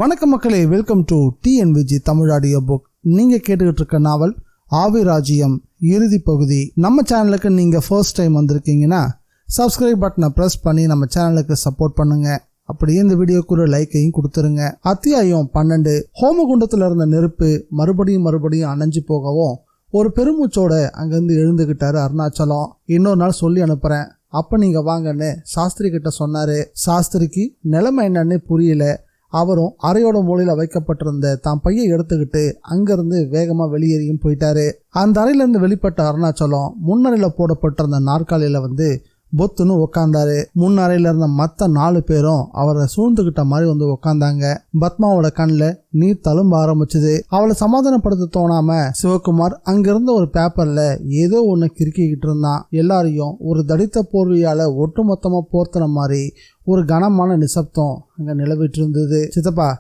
வணக்கம் மக்களே, welcome to TNVG Tamil audio book. நீங்க கேட்டுக்கிட்டு இருக்க நாவல் ஆவிராஜ்யம் இறுதி பகுதி. நம்ம சேனலுக்கு நீங்க ஃபர்ஸ்ட் டைம் வந்திருக்கீங்கன்னா சப்ஸ்கிரைப் பட்டனை பிரஸ் பண்ணி நம்ம சேனலுக்கு சப்போர்ட் பண்ணுங்க. அப்படியே இந்த வீடியோக்கு ஒரு லைக்கையும் கொடுத்துருங்க. அத்தியாயம் 12. ஹோமகுண்டத்துல இருந்த நெருப்பு மறுபடியும் அணைஞ்சு போகவும் ஒரு பெருமூச்சோட அங்கிருந்து எழுந்துகிட்டாரு அருணாச்சலம். இன்னொரு நாள் சொல்லி அனுப்புறேன், அப்ப நீங்க வாங்கன்னு சாஸ்திரி கிட்ட சொன்னாரு. சாஸ்திரிக்கு நிலைமை என்னன்னு புரியல. அவரும் அறையோட மூலையில வைக்கப்பட்டிருந்த தான் பையை எடுத்துக்கிட்டு அங்கிருந்து வேகமா வெளியேறியும் போயிட்டாரு. அந்த அறையிலிருந்து வெளிப்பட்ட அருணாச்சலம் முன்னறையில போடப்பட்டிருந்த நாற்காலியில பொத்துன்னு உக்காந்தாரு. முன் அறையில இருந்த மத்த 4 பேரும் அவரை சூழ்ந்துகிட்ட மாதிரி உக்காந்தாங்க. பத்மாவோட கண்ணுல நீர் தழும்ப ஆரம்பிச்சது. அவளை சமாதானப்படுத்த தோணாம சிவகுமார் அங்கிருந்த ஒரு பேப்பர்ல ஏதோ ஒண்ணு கிறுக்கிக்கிட்டு இருந்தான். எல்லாரையும் ஒரு தடித்த போர்வையால ஒட்டுமொத்தமா போர்த்தன மாதிரி ஒரு கனமான நிசப்தம் அங்க நிலவிட்டு இருந்தது. சித்தப்பா,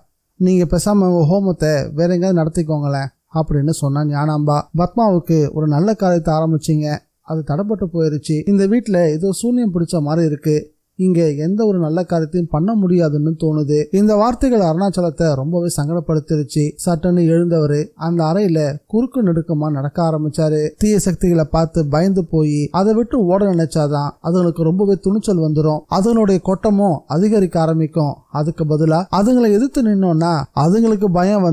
நீங்க பேசாம உங்க ஹோமத்தை வேற எங்கேயாவது நடத்திக்கோங்களேன் அப்படின்னு சொன்னா ஞானாம்பா. பத்மாவுக்கு ஒரு நல்ல காரியத்தை ஆரம்பிச்சிங்க, அது தடைப்பட்டு போயிருச்சு. இந்த வீட்டுல ஏதோ சூன்யம் பிடிச்ச மாதிரி இருக்கு. இங்க எந்த ஒரு நல்ல காரியத்தையும் பண்ண முடியாதுன்னு தோணுது. இந்த வார்த்தைகள் அருணாச்சலத்தை ரொம்பவே சங்கடப்படுத்திருச்சு. சட்டுன்னு எழுந்தவரு அந்த அறையில குறுக்கு நெடுக்கமா நடக்க ஆரம்பிச்சாரு. தீய சக்திகளை பார்த்து பயந்து போய் அதை விட்டு ஓட நினைச்சாதான் அதுங்களுக்கு ரொம்பவே துணிச்சல் வந்துடும். அதனுடைய கொட்டமும் அதிகரிக்க ஆரம்பிக்கும். அதுக்கு பதிலா அதுங்களை எதிர்த்து நின்னோம்னா அதுங்களுக்கு பயம்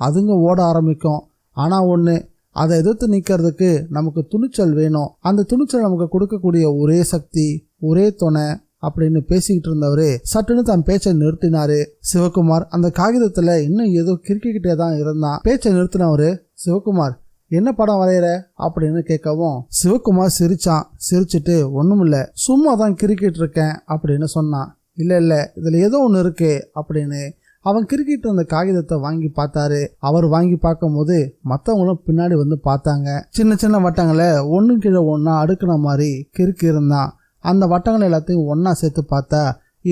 அதுங்க ஓட ஆரம்பிக்கும். ஆனா ஒண்ணு, அதை எதிர்த்து நிக்கிறதுக்கு நமக்கு துணிச்சல் வேணும். அந்த துணிச்சல் நமக்கு கொடுக்கக்கூடிய ஒரே சக்தி, ஒரே துணை அப்படின்னு பேசிக்கிட்டு இருந்தவரு சட்டுன்னு தன் பேச்சை நிறுத்தினாரு. சிவகுமார் அந்த காகிதத்துல இன்னும் ஏதோ கிறுக்கிக்கிட்டே தான் இருந்தான். பேச்சை நிறுத்தினவரு, சிவகுமார் என்ன படம் வரைகிற அப்படின்னு கேட்கவும் சிவகுமார் சிரிச்சான். சிரிச்சுட்டு ஒண்ணுமில்ல, சும்மா தான் கிறுக்கிட்டு இருக்கேன் அப்படின்னு சொன்னான். இல்ல இதுல ஏதோ ஒண்ணு இருக்கு அப்படின்னு அவன் கிறுக்கிட்டு இருந்த காகிதத்தை வாங்கி பார்த்தாரு. அவர் வாங்கி பார்க்கும் போது மற்றவங்களும் பின்னாடி பார்த்தாங்க. சின்ன சின்ன வட்டங்களை ஒன்று கீழே ஒன்றா அடுக்கின மாதிரி கிறுக்கி இருந்தான். அந்த வட்டங்கள் எல்லாத்தையும் ஒன்னா சேர்த்து பார்த்தா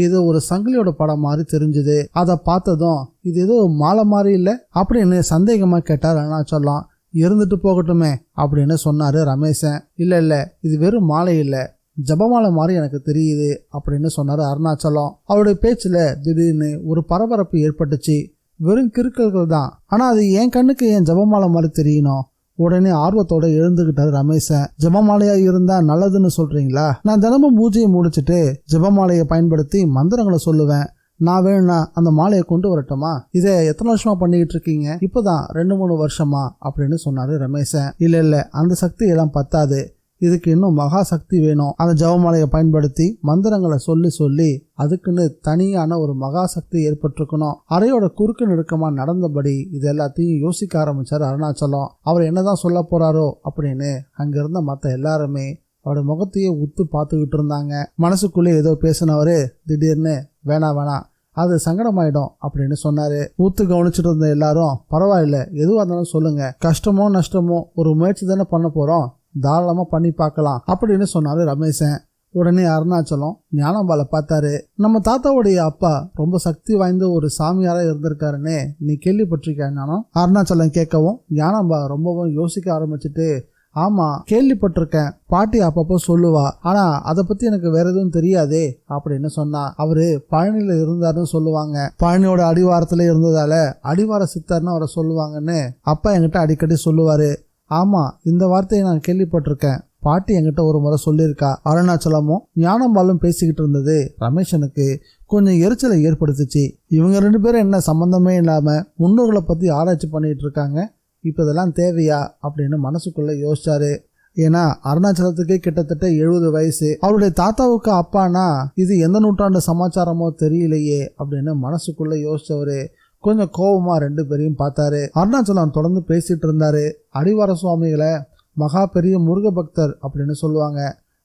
ஏதோ ஒரு சங்கிலியோட படம் மாதிரி தெரிஞ்சுது. அதை பார்த்ததும் இது ஏதோ மாலை மாதிரி இல்லை அப்படின்னு சந்தேகமா கேட்டார் அருணாச்சலம். இருந்துட்டு போகட்டுமே அப்படின்னு சொன்னாரு ரமேஷன். இல்ல இது வெறும் மாலை இல்லை, ஜபமாலை மாதிரி எனக்கு தெரியுது அப்படின்னு சொன்னாரு அருணாச்சலம். அவருடைய பேச்சுல திடீர்னு ஒரு பரபரப்பு ஏற்பட்டுச்சு. வெறும் கிறுக்கல்கள் தான், ஆனா அது என் கண்ணுக்கு ஏன் ஜபமாலை மாதிரி தெரியணும்? உடனே ஆர்வத்தோட எழுந்துகிட்டாரு ரமேஷன். ஜபமாலையா இருந்தா நல்லதுன்னு சொல்றீங்களா? நான் தினமும் பூஜையை முடிச்சுட்டு ஜபமாலையை பயன்படுத்தி மந்திரங்களை சொல்லுவேன். நான் வேணும்னா அந்த மாலையை கொண்டு வரட்டுமா? இதை எத்தனை வருஷமா பண்ணிக்கிட்டு இருக்கீங்க? இப்பதான் 2-3 வருஷமா அப்படின்னு சொன்னாரு ரமேஷன். இல்ல அந்த சக்தி எல்லாம் பத்தாது, இதுக்கு இன்னும் மகா சக்தி வேணும். அந்த ஜபமாலையை பயன்படுத்தி மந்திரங்களை சொல்லி அதுக்குன்னு தனியான ஒரு மகா சக்தி ஏற்பட்டிருக்கணும். அறையோட குறுக்கு நெடுக்கமா நடந்தபடி இது எல்லாத்தையும் யோசிக்க ஆரம்பிச்சாரு அருணாச்சலம். அவர் என்னதான் சொல்ல போறாரோ அப்படின்னு அங்க இருந்த மத்த எல்லாருமே அவருடைய முகத்தையே உத்து பார்த்துக்கிட்டு இருந்தாங்க. மனசுக்குள்ளே ஏதோ பேசினவரு திடீர்னு வேணாம் அது சங்கடமாயிடும் அப்படின்னு சொன்னாரு. ஊத்து கவனிச்சுட்டு இருந்த எல்லாரும் பரவாயில்ல, எதுவா இருந்தாலும் சொல்லுங்க, கஷ்டமோ நஷ்டமோ ஒரு முயற்சி தானே பண்ண போறோம், தாராளமா பண்ணி பார்க்கலாம் அப்படின்னு சொன்னாரு ரமேஷன். உடனே அருணாச்சலம் ஞானாம்பாலை பார்த்தாரு. நம்ம தாத்தாவுடைய அப்பா ரொம்ப சக்தி வாய்ந்த ஒரு சாமியாரா இருந்திருக்காருன்னு நீ கேள்விப்பட்டிருக்கேன் ஞானம்? அருணாச்சலம் கேட்கவும் ஞானாம்பா ரொம்பவும் யோசிக்க ஆரம்பிச்சுட்டு, ஆமா கேள்விப்பட்டிருக்கேன், பாட்டி அப்பப்போ சொல்லுவா, ஆனா அதை பத்தி எனக்கு வேற எதுவும் தெரியாதே அப்படின்னு சொன்னா. அவரு பழனியில இருந்தாருன்னு சொல்லுவாங்க. பழனியோட அடிவாரத்துல இருந்ததால அடிவார சித்தர்னு அவரை சொல்லுவாங்கன்னு அப்பா என்கிட்ட அடிக்கடி சொல்லுவாரு. ஆமா, இந்த வார்த்தையை நான் கேள்விப்பட்டிருக்கேன், பாட்டி என்கிட்ட ஒரு முறை சொல்லியிருக்கா. அருணாச்சலமும் ஞானம்பாலும் பேசிக்கிட்டு இருந்தது ரமேஷனுக்கு கொஞ்சம் எரிச்சலை ஏற்படுத்துச்சு. இவங்க 2 பேரும் என்ன சம்பந்தமே இல்லாம முன்னோர்களை பத்தி ஆராய்ச்சி பண்ணிட்டு இருக்காங்க, இப்ப இதெல்லாம் தேவையா அப்படின்னு மனசுக்குள்ள யோசிச்சாரு. ஏன்னா அருணாச்சலத்துக்கே கிட்டத்தட்ட 70 வயசு. அவருடைய தாத்தாவுக்கு அப்பானா இது எந்த நூற்றாண்டு சமாச்சாரமோ தெரியலையே அப்படின்னு மனசுக்குள்ள யோசிச்சவரு கொஞ்சம் கோபமா 2 பேரையும் பார்த்தாரு. அருணாச்சலம் தொடர்ந்து பேசிட்டு இருந்தாரு. அடிவார சுவாமிகளை மகா பெரிய முருக பக்தர் அப்படின்னு சொல்லுவாங்க.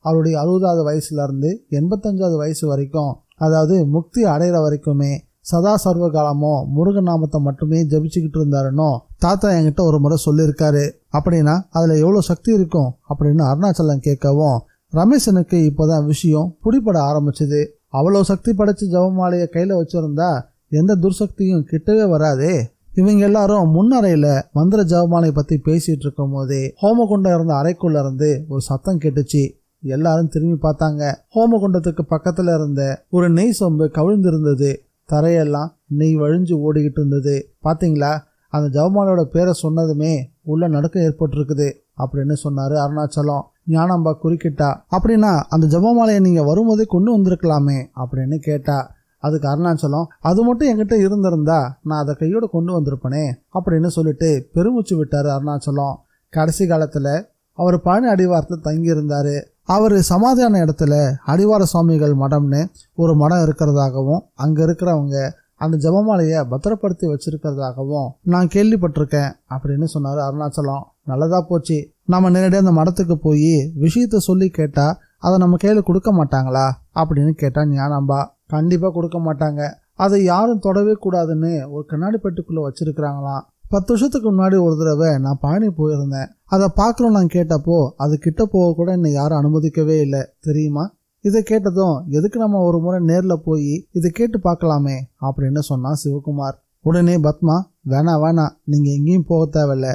அவருடைய 60வது வயசுல இருந்து 85வது வயசு வரைக்கும், அதாவது முக்தி அடைகிற வரைக்குமே சதா சர்வ காலமும் முருகன் நாமத்தை மட்டுமே ஜபிச்சுக்கிட்டு இருந்தாருன்னு தாத்தா என்கிட்ட ஒரு முறை சொல்லியிருக்காரு. அப்படின்னா அதுல எவ்வளவு சக்தி இருக்கும் அப்படின்னு அருணாச்சலம் கேட்கவும் ரமேஷனுக்கு இப்போதான் விஷயம் பிடிபட ஆரம்பிச்சது. அவ்வளவு சக்தி படைச்சு ஜபமாலைய கையில வச்சிருந்தா எந்த துர்சக்தியும் கிட்டவே வராதே. இவங்க எல்லாரும் முன்னறையில மந்திர ஜபமாலை பத்தி பேசிட்டு இருக்கும் போதே ஹோமகுண்டம் இருந்த அறைக்குள்ள இருந்து ஒரு சத்தம் கேட்டுச்சு. எல்லாரும் திரும்பி பார்த்தாங்க. ஹோமகுண்டத்துக்கு பக்கத்துல இருந்த ஒரு நெய் சொம்பு கவிழ்ந்திருந்தது. தரையெல்லாம் நெய் வழிஞ்சு ஓடிக்கிட்டு இருந்தது. பாத்தீங்களா, அந்த ஜெபமாலையோட பேரை சொன்னதுமே உள்ள நடுக்கம் ஏற்பட்டிருக்குது அப்படின்னு சொன்னாரு அருணாச்சலம். ஞானாம்பா குறுக்கிட்டா, அப்படின்னா அந்த ஜெபமாலையை நீங்க வரும்போதே கொண்டு வந்திருக்கலாமே அப்படின்னு கேட்டா. அதுக்கு அருணாச்சலம், அது மட்டும் என்கிட்ட இருந்திருந்தா நான் அதை கையோட கொண்டு வந்திருப்பனே அப்படின்னு சொல்லிட்டு பெருமூச்சு விட்டாரு அருணாச்சலம். கடைசி காலத்துல அவர் பழனி அடிவாரத்தில் தங்கி இருந்தாரு. அவர் சமாதியான இடத்துல அடிவார சுவாமிகள் மடம்னு ஒரு மடம் இருக்கிறதாகவும் அங்க இருக்கிறவங்க அந்த ஜெபமாலையை பத்திரப்படுத்தி வச்சிருக்கிறதாகவும் நான் கேள்விப்பட்டிருக்கேன் அப்படின்னு சொன்னாரு அருணாச்சலம். நல்லதா போச்சு, நம்ம நேரடியாக அந்த மடத்துக்கு போய் விஷயத்த சொல்லி கேட்டா அதை நம்ம கையில் கொடுக்க மாட்டாங்களா அப்படின்னு கேட்டா ஞானாம்பா. கண்டிப்பா கொடுக்க மாட்டாங்க, அதை யாரும் தொடவே கூடாதுன்னு ஒரு கண்ணாடி பெட்டிக்குள்ள வச்சிருக்கிறாங்களாம். 10 வருஷத்துக்கு முன்னாடி ஒரு தடவை நான் பழனி போயிருந்தேன். அதை பார்க்கணும் நான் கேட்டப்போ அது கிட்ட போக கூட என்னை யாரும் அனுமதிக்கவே இல்லை தெரியுமா. இதை கேட்டதும் எதுக்கு நம்ம ஒரு முறை நேரில் போய் இதை கேட்டு பார்க்கலாமே அப்படின்னு சொன்னான் சிவகுமார். உடனே பத்மா, வேணா நீங்க எங்கேயும் போக தேவையில்ல,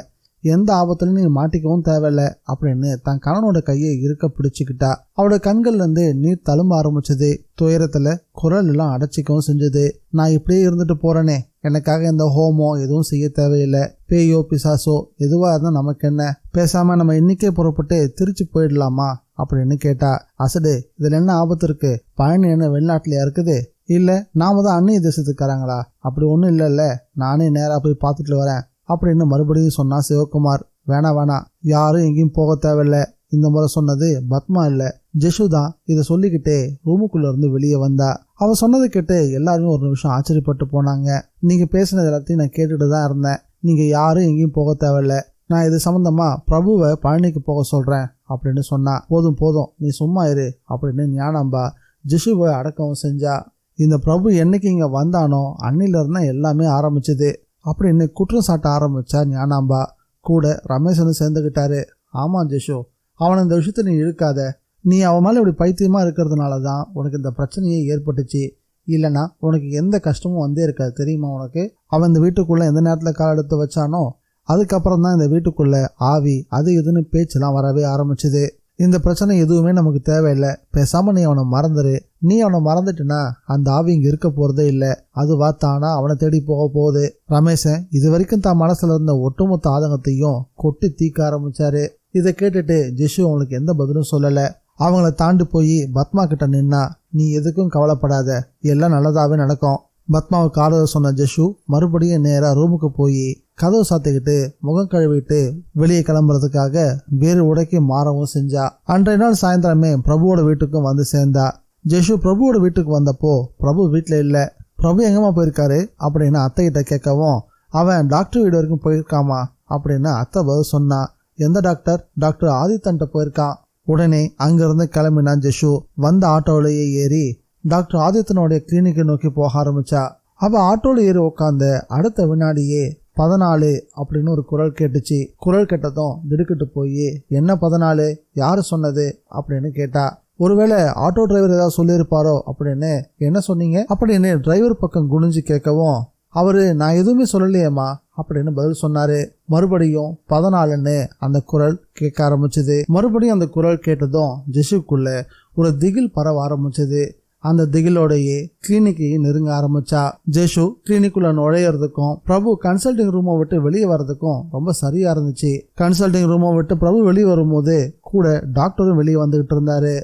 எந்த ஆபத்துலையும் நீ மாட்டிக்கவும் தேவையில்ல அப்படின்னு தன் கணவனோட கையை இருக்க பிடிச்சுக்கிட்டா. அவளோட கண்கள்ல இருந்து நீர் தழும்ப ஆரம்பிச்சது. துயரத்துல குரல் எல்லாம் அடைச்சிக்கவும் செஞ்சது. நான் இப்படியே இருந்துட்டு போறேனே, எனக்காக இந்த ஹோமம் எதுவும் செய்ய தேவையில்லை, பேயோ பிசாசோ எதுவா இருந்தா நமக்கு என்ன, பேசாம நம்ம இன்னைக்கே புறப்பட்டு திருச்சி போயிடலாமா அப்படின்னு கேட்டா. அசடு, இதுல என்ன ஆபத்து இருக்கு, பழனி என்ன வெளிநாட்டுலயா இருக்குது, இல்ல நாம தான் அந்நிய தேசத்துக்காரங்களா, அப்படி ஒன்றும் இல்லைல்ல, நானே நேரா போய் பார்த்துட்டு வரேன் அப்படின்னு மறுபடியும் சொன்னா சிவகுமார். வேணா யாரும் எங்கேயும் போக தேவையில்ல. இந்த முறை சொன்னது பத்மா இல்ல, ஜெஷு தான். இதை சொல்லிக்கிட்டே ரூமுக்குள்ள இருந்து வெளியே வந்தா. அவ சொன்னதை கேட்டு எல்லாருமே ஒரு நிமிஷம் ஆச்சரியப்பட்டு போனாங்க. நீங்க பேசினது எல்லாத்தையும் நான் கேட்டுட்டு தான் இருந்தேன். நீங்க யாரும் எங்கேயும் போக தேவையில்ல, நான் இது சம்பந்தமா பிரபுவை பழனிக்கு போக சொல்றேன் அப்படின்னு சொன்னா. போதும் நீ சும்மா இரு அப்படின்னு ஞானாம்பா ஜெஷுவை அடக்கவும் செஞ்சா. இந்த பிரபு என்னைக்கு இங்க வந்தானோ அன்னில இருந்தா எல்லாமே ஆரம்பிச்சது அப்படின்னு குற்றம் சாட்ட ஆரம்பிச்சா ஞானாம்பா. கூட ரமேஷனும் சேர்ந்துக்கிட்டாரு. ஆமா ஜெஷு, அவனை இந்த விஷயத்த நீ இழுக்காத, நீ அவன் மேலே இப்படி பைத்தியமா இருக்கிறதுனால தான் உனக்கு இந்த பிரச்சனையே ஏற்பட்டுச்சு, இல்லைன்னா உனக்கு எந்த கஷ்டமும் வந்தே இருக்காது தெரியுமா உனக்கு. அவன் இந்த வீட்டுக்குள்ள எந்த நேரத்தில் கால் எடுத்து வச்சானோ அதுக்கப்புறம் தான் இந்த வீட்டுக்குள்ள ஆவி அது இதுன்னு பேச்செல்லாம் வரவே ஆரம்பிச்சுது. இந்த பிரச்சனை எதுவுமே நமக்கு தேவையில்லை, பேசாம நீ அவனை மறந்துரு. நீ அவனை மறந்துட்டுனா அந்த ஆவி இங்க இருக்க போறதே இல்லை, அது வாத்தானா அவனை தேடி போக போகுது. ரமேஷன் இது வரைக்கும் தான் மனசுல இருந்த ஒட்டுமொத்த ஆதங்கத்தையும் கொட்டி தீக்க ஆரம்பிச்சாரு. இதை கேட்டுட்டு ஜெஷு அவங்களுக்கு எந்த பதிலும் சொல்லல. அவங்கள தாண்டி போய் பத்மா கிட்ட நின்னா, நீ எதுக்கும் கவலைப்படாத, எல்லாம் நல்லதாவே நடக்கும். பத்மாவுக்கு ஆறுதல் சொன்ன ஜெஷு மறுபடியும் நேரா ரூமுக்கு போய் கதவு சாத்திக்கிட்டு முகம் கழுவிட்டு வெளியே கிளம்புறதுக்காக வேறு உடைக்கு மாறவும் செஞ்சா. அன்றைய நாள் சாயந்தரமே பிரபுவோட வீட்டுக்கும் வந்து சேர்ந்தா. ஜெஷு பிரபுவோட வீட்டுக்கு வந்தப்போ பிரபு வீட்டுல இல்ல. பிரபு எங்கம்மா போயிருக்காரு அப்படின்னு அத்தை கிட்ட கேட்கவும், அவன் டாக்டர் வீடு வரைக்கும் போயிருக்காமா அப்படின்னு அத்தை பதில் சொன்னா. எந்த டாக்டர்? டாக்டர் ஆதித்தன்ட்ட போயிருக்கான். உடனே அங்கிருந்து கிளம்பினான் ஜெஷு. வந்த ஆட்டோவிலேயே ஏறி டாக்டர் ஆதித்தனுடைய கிளினிக்கை நோக்கி போக ஆரம்பிச்சா. அவ ஆட்டோல ஏறி உட்காந்து அடுத்த வினாடியே 14 அப்படின்னு ஒரு குரல் கேட்டுச்சு. குரல் கேட்டதும் திடுக்கிட்டு போய், என்ன 14, யாரு சொன்னது அப்படின்னு கேட்டா. ஒருவேளை ஆட்டோ டிரைவர் ஏதாவது சொல்லியிருப்பாரோ அப்படின்னு. என்ன சொன்னீங்க அப்படின்னு டிரைவர் பக்கம் குனிஞ்சு கேட்கவும், அவரு நான் எதுவுமே சொல்லலையேம்மா அப்படின்னு பதில் சொன்னாரு. மறுபடியும் 14ன்னு அந்த குரல் கேட்க ஆரம்பிச்சது. மறுபடியும் அந்த குரல் கேட்டதும் ஜெஷுக்குள்ள ஒரு திகில் பரவ ஆரம்பிச்சது. அந்த திகிலோடையே கிளினிக்கை நெருங்க ஆரம்பிச்சா. ஜெஷு கிளினிக்குள்ள நுழையிறதுக்கும் பிரபு கன்சல்டிங் ரூமை விட்டு வெளியே வர்றதுக்கும் ரொம்ப சரியா இருந்துச்சு. கன்சல்டிங் ரூமை விட்டு பிரபு வெளியே வரும்போது கூட டாக்டரும் வெளியே வந்துகிட்டு இருந்தாரு.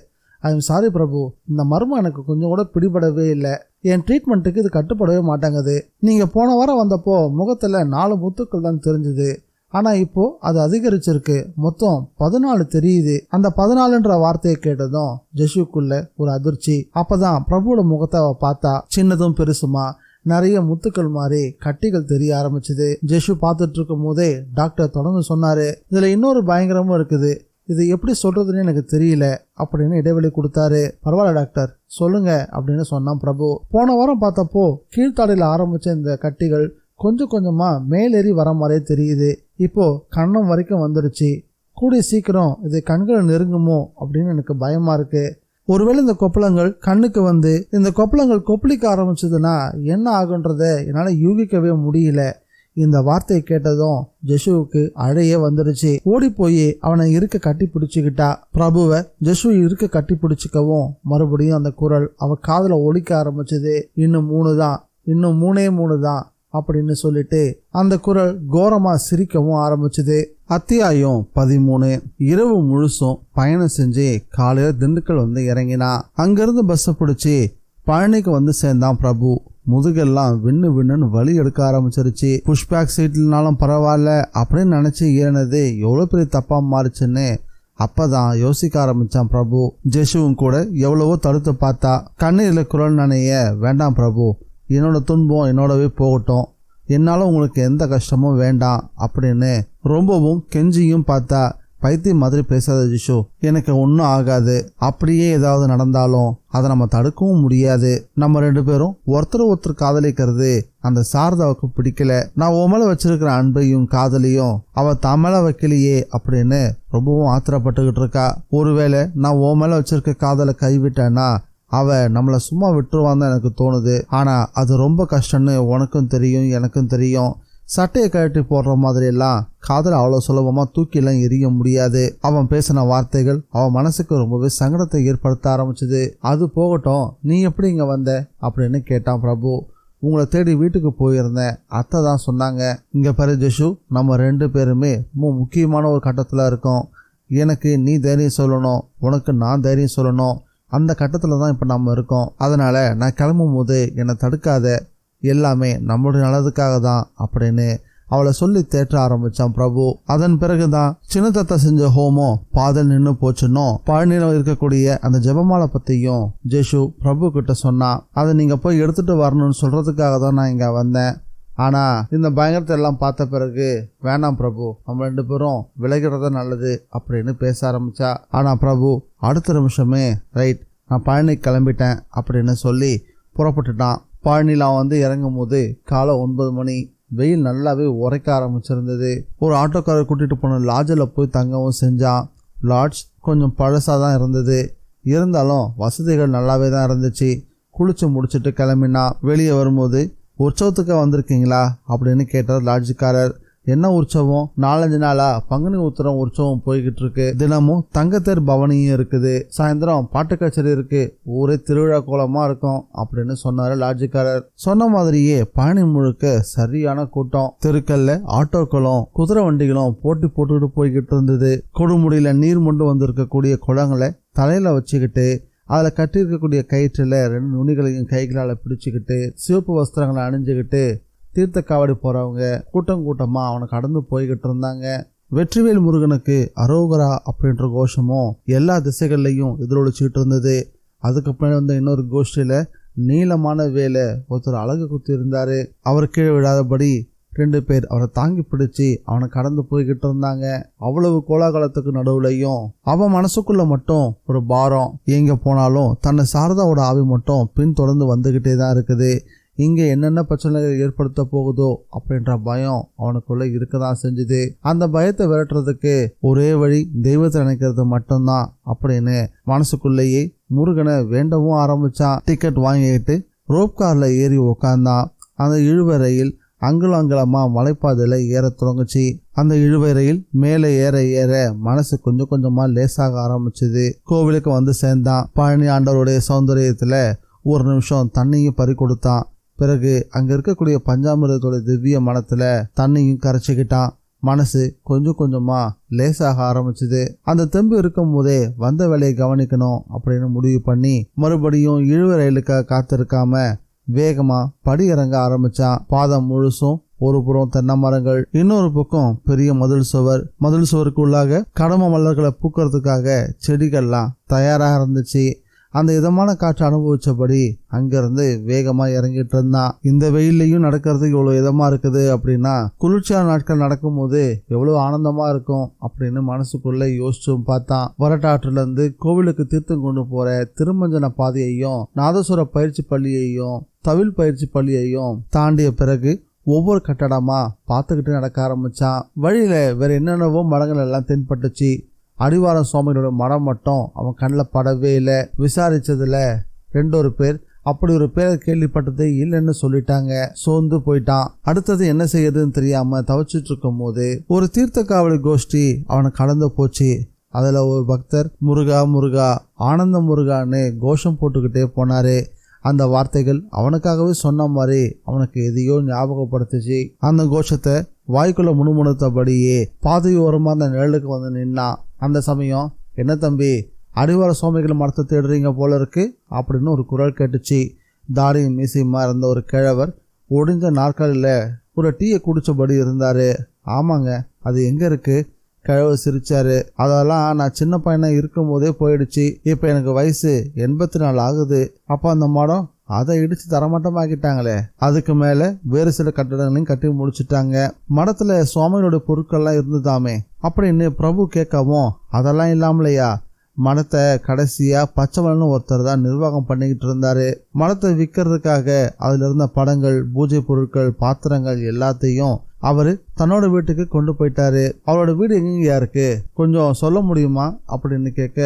ஐம் சாரி பிரபு, இந்த மர்மம் எனக்கு கொஞ்சம் கூட பிடிபடவே இல்லை, என் ட்ரீட்மெண்ட்டுக்கு இது கட்டுப்படவே மாட்டேங்குது. நீங்க போன வாரம் வந்தப்போ முகத்துல 4 முத்துக்கள் தான் தெரிஞ்சுது, ஆனா இப்போ அது அதிகரிச்சிருக்கு, மொத்தம் 14 தெரியுது. அந்த 14ன்ற வார்த்தையை கேட்டதும் ஜெஷுக்குள்ள ஒரு அதிர்ச்சி. அப்பதான் பிரபுவோட முகத்தை அவ பார்த்தா. சின்னதும் பெருசுமா நிறைய முத்துக்கள் மாதிரி கட்டிகள் தெரிய ஆரம்பிச்சது. ஜெஷு பார்த்துட்டு இருக்கும் போதே டாக்டர் தொடர்ந்து சொன்னாரு, இதுல இன்னொரு பயங்கரமும் இருக்குது, இது எப்படி சொல்றதுன்னு எனக்கு தெரியல அப்படின்னு இடைவெளி கொடுத்தாரு. பரவாயில்ல டாக்டர் சொல்லுங்க அப்படின்னு சொன்னான் பிரபு. போன வாரம் பார்த்தப்போ கீழ்த்தாடையில ஆரம்பிச்ச இந்த கட்டிகள் கொஞ்சம் கொஞ்சமா மேலேறி வர மாதிரியே தெரியுது. இப்போ கண்ணம் வரைக்கும் வந்துடுச்சு. கூடிய சீக்கிரம் இது கண்களை நெருங்குமோ அப்படின்னு எனக்கு பயமா இருக்கு. ஒருவேளை இந்த கொப்பளங்கள் கண்ணுக்கு வந்து இந்த கொப்பளங்கள் கொப்பளிக்க ஆரம்பிச்சதுன்னா என்ன ஆகுன்றத என்னால யூகிக்கவே முடியல. இந்த வார்த்தையை கேட்டதும் ஜெஷுவுக்கு அழையே வந்துடுச்சு. ஓடி போய் அவனை இருக்க கட்டி பிடிச்சுக்கிட்டா. பிரபுவை ஜெஷு இருக்க கட்டி பிடிச்சிக்கவும் மறுபடியும் அந்த குரல் அவ காதுல ஒலிக்க ஆரம்பிச்சது. இன்னும் 3 தான், இன்னும் 3 தான் அப்படின்னு சொல்லிட்டு அந்த குரல் கோரமா சிரிக்கவும் ஆரம்பிச்சுது. அத்தியாயம் 13. இரவு முழுசும் பயணம் செஞ்சு காலையில திண்டுக்கல் வந்து இறங்கினா. அங்கிருந்து பஸ் பிடிச்சி பழனிக்கு வந்து சேர்ந்தான் பிரபு. முதுகெல்லாம் விண்ணு விண்ணுன்னு வலி எடுக்க ஆரம்பிச்சிருச்சு. புஷ்பேக் சீட்லனாலும் பரவாயில்ல அப்படின்னு நினைச்சு ஏறினது எவ்வளவு பெரிய தப்பா மாறுச்சுன்னு அப்பதான் யோசிக்க ஆரம்பிச்சான் பிரபு. ஜெஷுவும் கூட எவ்வளவோ தடுத்து பார்த்தா. கண்ணீர்ல குரல் நனைய, வேண்டாம் பிரபு, என்னோட துன்பம் என்னோடவே போகட்டும், என்னால உங்களுக்கு எந்த கஷ்டமும் வேண்டாம் அப்படின்னு ரொம்பவும் கெஞ்சியும் பார்த்தா. பைத்தியம் மாதிரி பேசாத ஜிஷு, எனக்கு ஒன்றும் ஆகாது. அப்படியே ஏதாவது நடந்தாலும் அதை நம்ம தடுக்கவும் முடியாது. நம்ம 2 பேரும் ஒருத்தர் காதலிக்கிறது அந்த சாரதாவுக்கு பிடிக்கல. நான் உன் மேல வச்சிருக்கிற அன்பையும் காதலியும் அவ தமிழ வைக்கலையே அப்படின்னு ரொம்பவும் ஆத்திரப்பட்டுக்கிட்டு இருக்கா. ஒருவேளை நான் உன் மேல வச்சிருக்க காதலை கைவிட்டேன்னா அவ நம்மளை சும்மா விட்டுருவான்னு எனக்கு தோணுது. ஆனா அது ரொம்ப கஷ்டம்னு உனக்கும் தெரியும், எனக்கும் தெரியும். சட்டையை கழட்டி போடுற மாதிரி எல்லாம் காதலை அவ்வளோ சுலபமா தூக்கிலாம் எரிய முடியாது. அவன் பேசின வார்த்தைகள் அவன் மனசுக்கு ரொம்பவே சங்கடத்தை ஏற்படுத்த ஆரம்பிச்சுது. அது போகட்டும், நீ எப்படி இங்க வந்த அப்படின்னு கேட்டான் பிரபு. உங்களை தேடி வீட்டுக்கு போயிருந்தேன், அத்தை தான் சொன்னாங்க. இங்க பாரு ஜெஷு, நம்ம 2 பேருமே ரொம்ப முக்கியமான ஒரு கட்டத்துல இருக்கோம். எனக்கு நீ தைரியம் சொல்லணும், உனக்கு நான் தைரியம் சொல்லணும். அந்த கட்டத்துல தான் இப்ப நம்ம இருக்கோம். அதனால நான் கிளம்பும் போது என்னை தடுக்காத, எல்லாமே நம்மளுடைய நல்லதுக்காக தான் அப்படின்னு அவளை சொல்லி தேற்ற ஆரம்பிச்சான் பிரபு. அதன் பிறகுதான் சின்னத்தத்தை செஞ்ச ஹோமம் பாதல் நின்று போச்சுன்னோ பழனியில இருக்கக்கூடிய அந்த ஜெபமாலை பத்தியும் ஜெஷு பிரபு கிட்ட சொன்னான். அதை நீங்க போய் எடுத்துட்டு வரணும்னு சொல்றதுக்காக தான் நான் இங்க வந்தேன். ஆனா இந்த பயங்கரத்தை எல்லாம் பார்த்த பிறகு வேணாம் பிரபு, நம்ம 2 பேரும் விலகிறத நல்லது அப்படின்னு பேச ஆரம்பிச்சா. ஆனா பிரபு அடுத்த நிமிஷமே ரைட், நான் பழனி கிளம்பிட்டேன் அப்படின்னு சொல்லி புறப்பட்டுட்டான். பழனியில் அவன் வந்து இறங்கும் போது காலை 9 மணி. வெயில் நல்லாவே உரைக்க ஆரம்பிச்சிருந்தது. ஒரு ஆட்டோக்காரர் கூட்டிட்டு போன லாட்ஜில் போய் தங்கவும் செஞ்சான். லாட்ஜ் கொஞ்சம் பழசாக தான் இருந்தது, இருந்தாலும் வசதிகள் நல்லாவே தான் இருந்துச்சு. குளிச்சு முடிச்சுட்டு கிளம்பினா. வெளியே வரும்போது உற்சவத்துக்கு வந்திருக்கீங்களா அப்படின்னு கேட்டார் லாட்ஜுக்காரர். என்ன உற்சவம்? 4-5 நாளா பங்குனி உத்திரம் உற்சவம் போய்கிட்டு இருக்கு. தினமும் தங்கத்தேர் பவனியும் இருக்குது, சாயந்தரம் பாட்டு கச்சேரி இருக்கு, ஊரே திருவிழா கோலமா இருக்கும் அப்படின்னு சொன்னாரு லாட்ஜுக்காரர். சொன்ன மாதிரியே பழனி முழுக்க சரியான கூட்டம். தெருக்கல்ல ஆட்டோக்களும் குதிரை வண்டிகளும் போட்டி போட்டுக்கிட்டு போய்கிட்டு இருந்தது. கொடுமுடியில நீர் மொண்டு வந்திருக்கக்கூடிய குளங்களை தலையில வச்சுக்கிட்டு அதில் கட்டியிருக்கக்கூடிய கயிற்றுல 2 நுனிகளையும் கைகளால் பிடிச்சிக்கிட்டு சிவப்பு வஸ்திரங்களை அணிஞ்சுக்கிட்டு தீர்த்த காவடி போறவங்க கூட்டம் கூட்டமா அவனை கடந்து போய்கிட்டு இருந்தாங்க. வெற்றிவேல் முருகனுக்கு அரோகரா அப்படின்ற கோஷமும் எல்லா திசைகள்லையும் எதிரொலிச்சுக்கிட்டு இருந்தது. அதுக்கப்புறம் வந்து இன்னொரு கோஷ்டியில நீளமான வேலை ஒருத்தர் அழகு குத்தி இருந்தாரு. அவர் கீழே விடாதபடி 2 பேர் அவரை தாங்கி பிடிச்சி அவனை கடந்து போய்கிட்டு இருந்தாங்க. அவ்வளவு கோலாகலத்துக்கு நடுவுலையும் அவன் மனசுக்குள்ள மட்டும் ஒரு பாரம். எங்க போனாலும் தன்னை சாரதாவோட ஆவி மட்டும் பின்தொடர்ந்து வந்துகிட்டே தான் இருக்குது. இங்க என்னென்ன பிரச்சனைகள் ஏற்படுத்த போகுதோ அப்படின்ற பயம் அவனுக்குள்ள இருக்கதான் செஞ்சுது. அந்த பயத்தை விரட்டுறதுக்கு ஒரே வழி தெய்வத்தை நினைக்கிறது மட்டும்தான் அப்படின்னு மனசுக்குள்ளேயே முருகனை வேண்டவும் ஆரம்பிச்சான். டிக்கெட் வாங்கிக்கிட்டு ரோப் கார்ல ஏறி உக்காந்தான். அந்த இழுவரையில் அங்குலமா மலைப்பாதையில ஏற தொடங்குச்சு. அந்த இழுவரையில் மேலே ஏற ஏற மனசு கொஞ்சம் கொஞ்சமா லேசாக ஆரம்பிச்சுது. கோவிலுக்கு வந்து சேர்ந்தான். பழனி ஆண்டவருடைய சௌந்தரியத்துல ஒரு நிமிஷம் தண்ணியும் பறி கொடுத்தான். பிறகு அங்க இருக்கக்கூடிய பஞ்சாமிரதத்தோட திவ்ய மனத்துல தண்ணியும் கரைச்சிக்கிட்டான். மனசு கொஞ்சம் கொஞ்சமா லேசாக ஆரம்பிச்சுது. அந்த தெம்பு இருக்கும் போதே வந்த வேலையை கவனிக்கணும் அப்படின்னு முடிவு பண்ணி மறுபடியும் இழுவ ரயிலுக்காக காத்திருக்காம வேகமா படி இறங்க ஆரம்பிச்சான். பாதம் முழுசும் ஒரு புறம் தென்னை மரங்கள், இன்னொரு பக்கம் பெரிய மதில் சுவர். மதில் சுவருக்கு உள்ளாக கடம மலர்களை பூக்கிறதுக்காக செடிகள்லாம் தயாராக இருந்துச்சு. அந்த இதமான காற்று அனுபவிச்சபடி அங்கிருந்து வேகமா இறங்கிட்டு இருந்தான். இந்த வெயிலையும் நடக்கிறதுக்கு இவ்வளவு இதமா இருக்குது அப்படின்னா குளிர்ச்சியான நாட்கள் நடக்கும் போது எவ்வளவு ஆனந்தமா இருக்கும் அப்படின்னு மனசுக்குள்ள யோசிச்சும் பார்த்தான். வரட்டாற்றுல இருந்து கோவிலுக்கு தீர்த்தம் கொண்டு போற திருமஞ்சன பாதையையும் நாதசுர பயிற்சி பள்ளியையும் தவில் பயிற்சி பள்ளியையும் தாண்டிய பிறகு ஒவ்வொரு கட்டடமா பார்த்துக்கிட்டு நடக்க ஆரம்பிச்சான். வழியில வேற என்னென்னவோ மரங்கள் எல்லாம் தென்பட்டுச்சு. அடிவாரம் சுவாமியோட மடம் மட்டும் அவன் கண்ணில் படவே இல்லை. விசாரிச்சதுல 2 பேர் அப்படி ஒரு பேரை கேள்விப்பட்டது இல்லைன்னு சொல்லிட்டாங்க. சோர்ந்து போயிட்டான். அடுத்தது என்ன செய்யறதுன்னு தெரியாம தவிச்சிட்டு இருக்கும் போது ஒரு தீர்த்த காவலி கோஷ்டி அவனை கடந்து போச்சு. அதுல ஒரு பக்தர் முருகா முருகா ஆனந்த முருகான்னு கோஷம் போட்டுக்கிட்டே போனாரு. அந்த வார்த்தைகள் அவனுக்காகவே சொன்ன மாதிரி அவனுக்கு எதையோ ஞாபகப்படுத்துச்சு. அந்த கோஷத்தை வாய்க்குள்ள முணுமுணுத்தபடியே பாதையோரமா அந்த நிழலுக்கு வந்து நின்னான். அந்த சமயம், என்ன தம்பி, அடிவார சுவாமிகள் மரத்தை தேடுறீங்க போல இருக்கு அப்படின்னு ஒரு குரல் கேட்டுச்சு. தாடியும் மீசையுமா இருந்த ஒரு கிழவர் ஒடிஞ்ச நாற்காலியில் ஒரு டீயை குடிச்சபடி இருந்தாரு. ஆமாங்க, அது எங்க இருக்கு? கிழவர் சிரிச்சாரு. அதெல்லாம் நான் சின்ன பையனா இருக்கும் போதே போயிடுச்சு. இப்ப எனக்கு வயசு 84 ஆகுது. அப்ப அந்த மடம் அதை இடிச்சு தரமட்டமாக்கிட்டாங்களே. அதுக்கு மேல வேறு சில கட்டடங்களையும் கட்டி முடிச்சுட்டாங்க. மடத்துல சுவாமியோட பொருட்கள்லாம் இருந்துதாமே அப்படின்னு பிரபு கேட்கவும், அதெல்லாம் இல்லாமலையா, மடத்தை கடைசியா பச்சைவளன்னு ஒருத்தர் தான் நிர்வாகம் பண்ணிக்கிட்டு இருந்தாரு. மடத்தை விற்கிறதுக்காக அதுல இருந்த படங்கள், பூஜை பொருட்கள், பாத்திரங்கள் எல்லாத்தையும் அவரு தன்னோட வீட்டுக்கு கொண்டு போயிட்டாரு. அவரோட வீடு எங்கேயா இருக்கு, கொஞ்சம் சொல்ல முடியுமா அப்படின்னு கேட்க,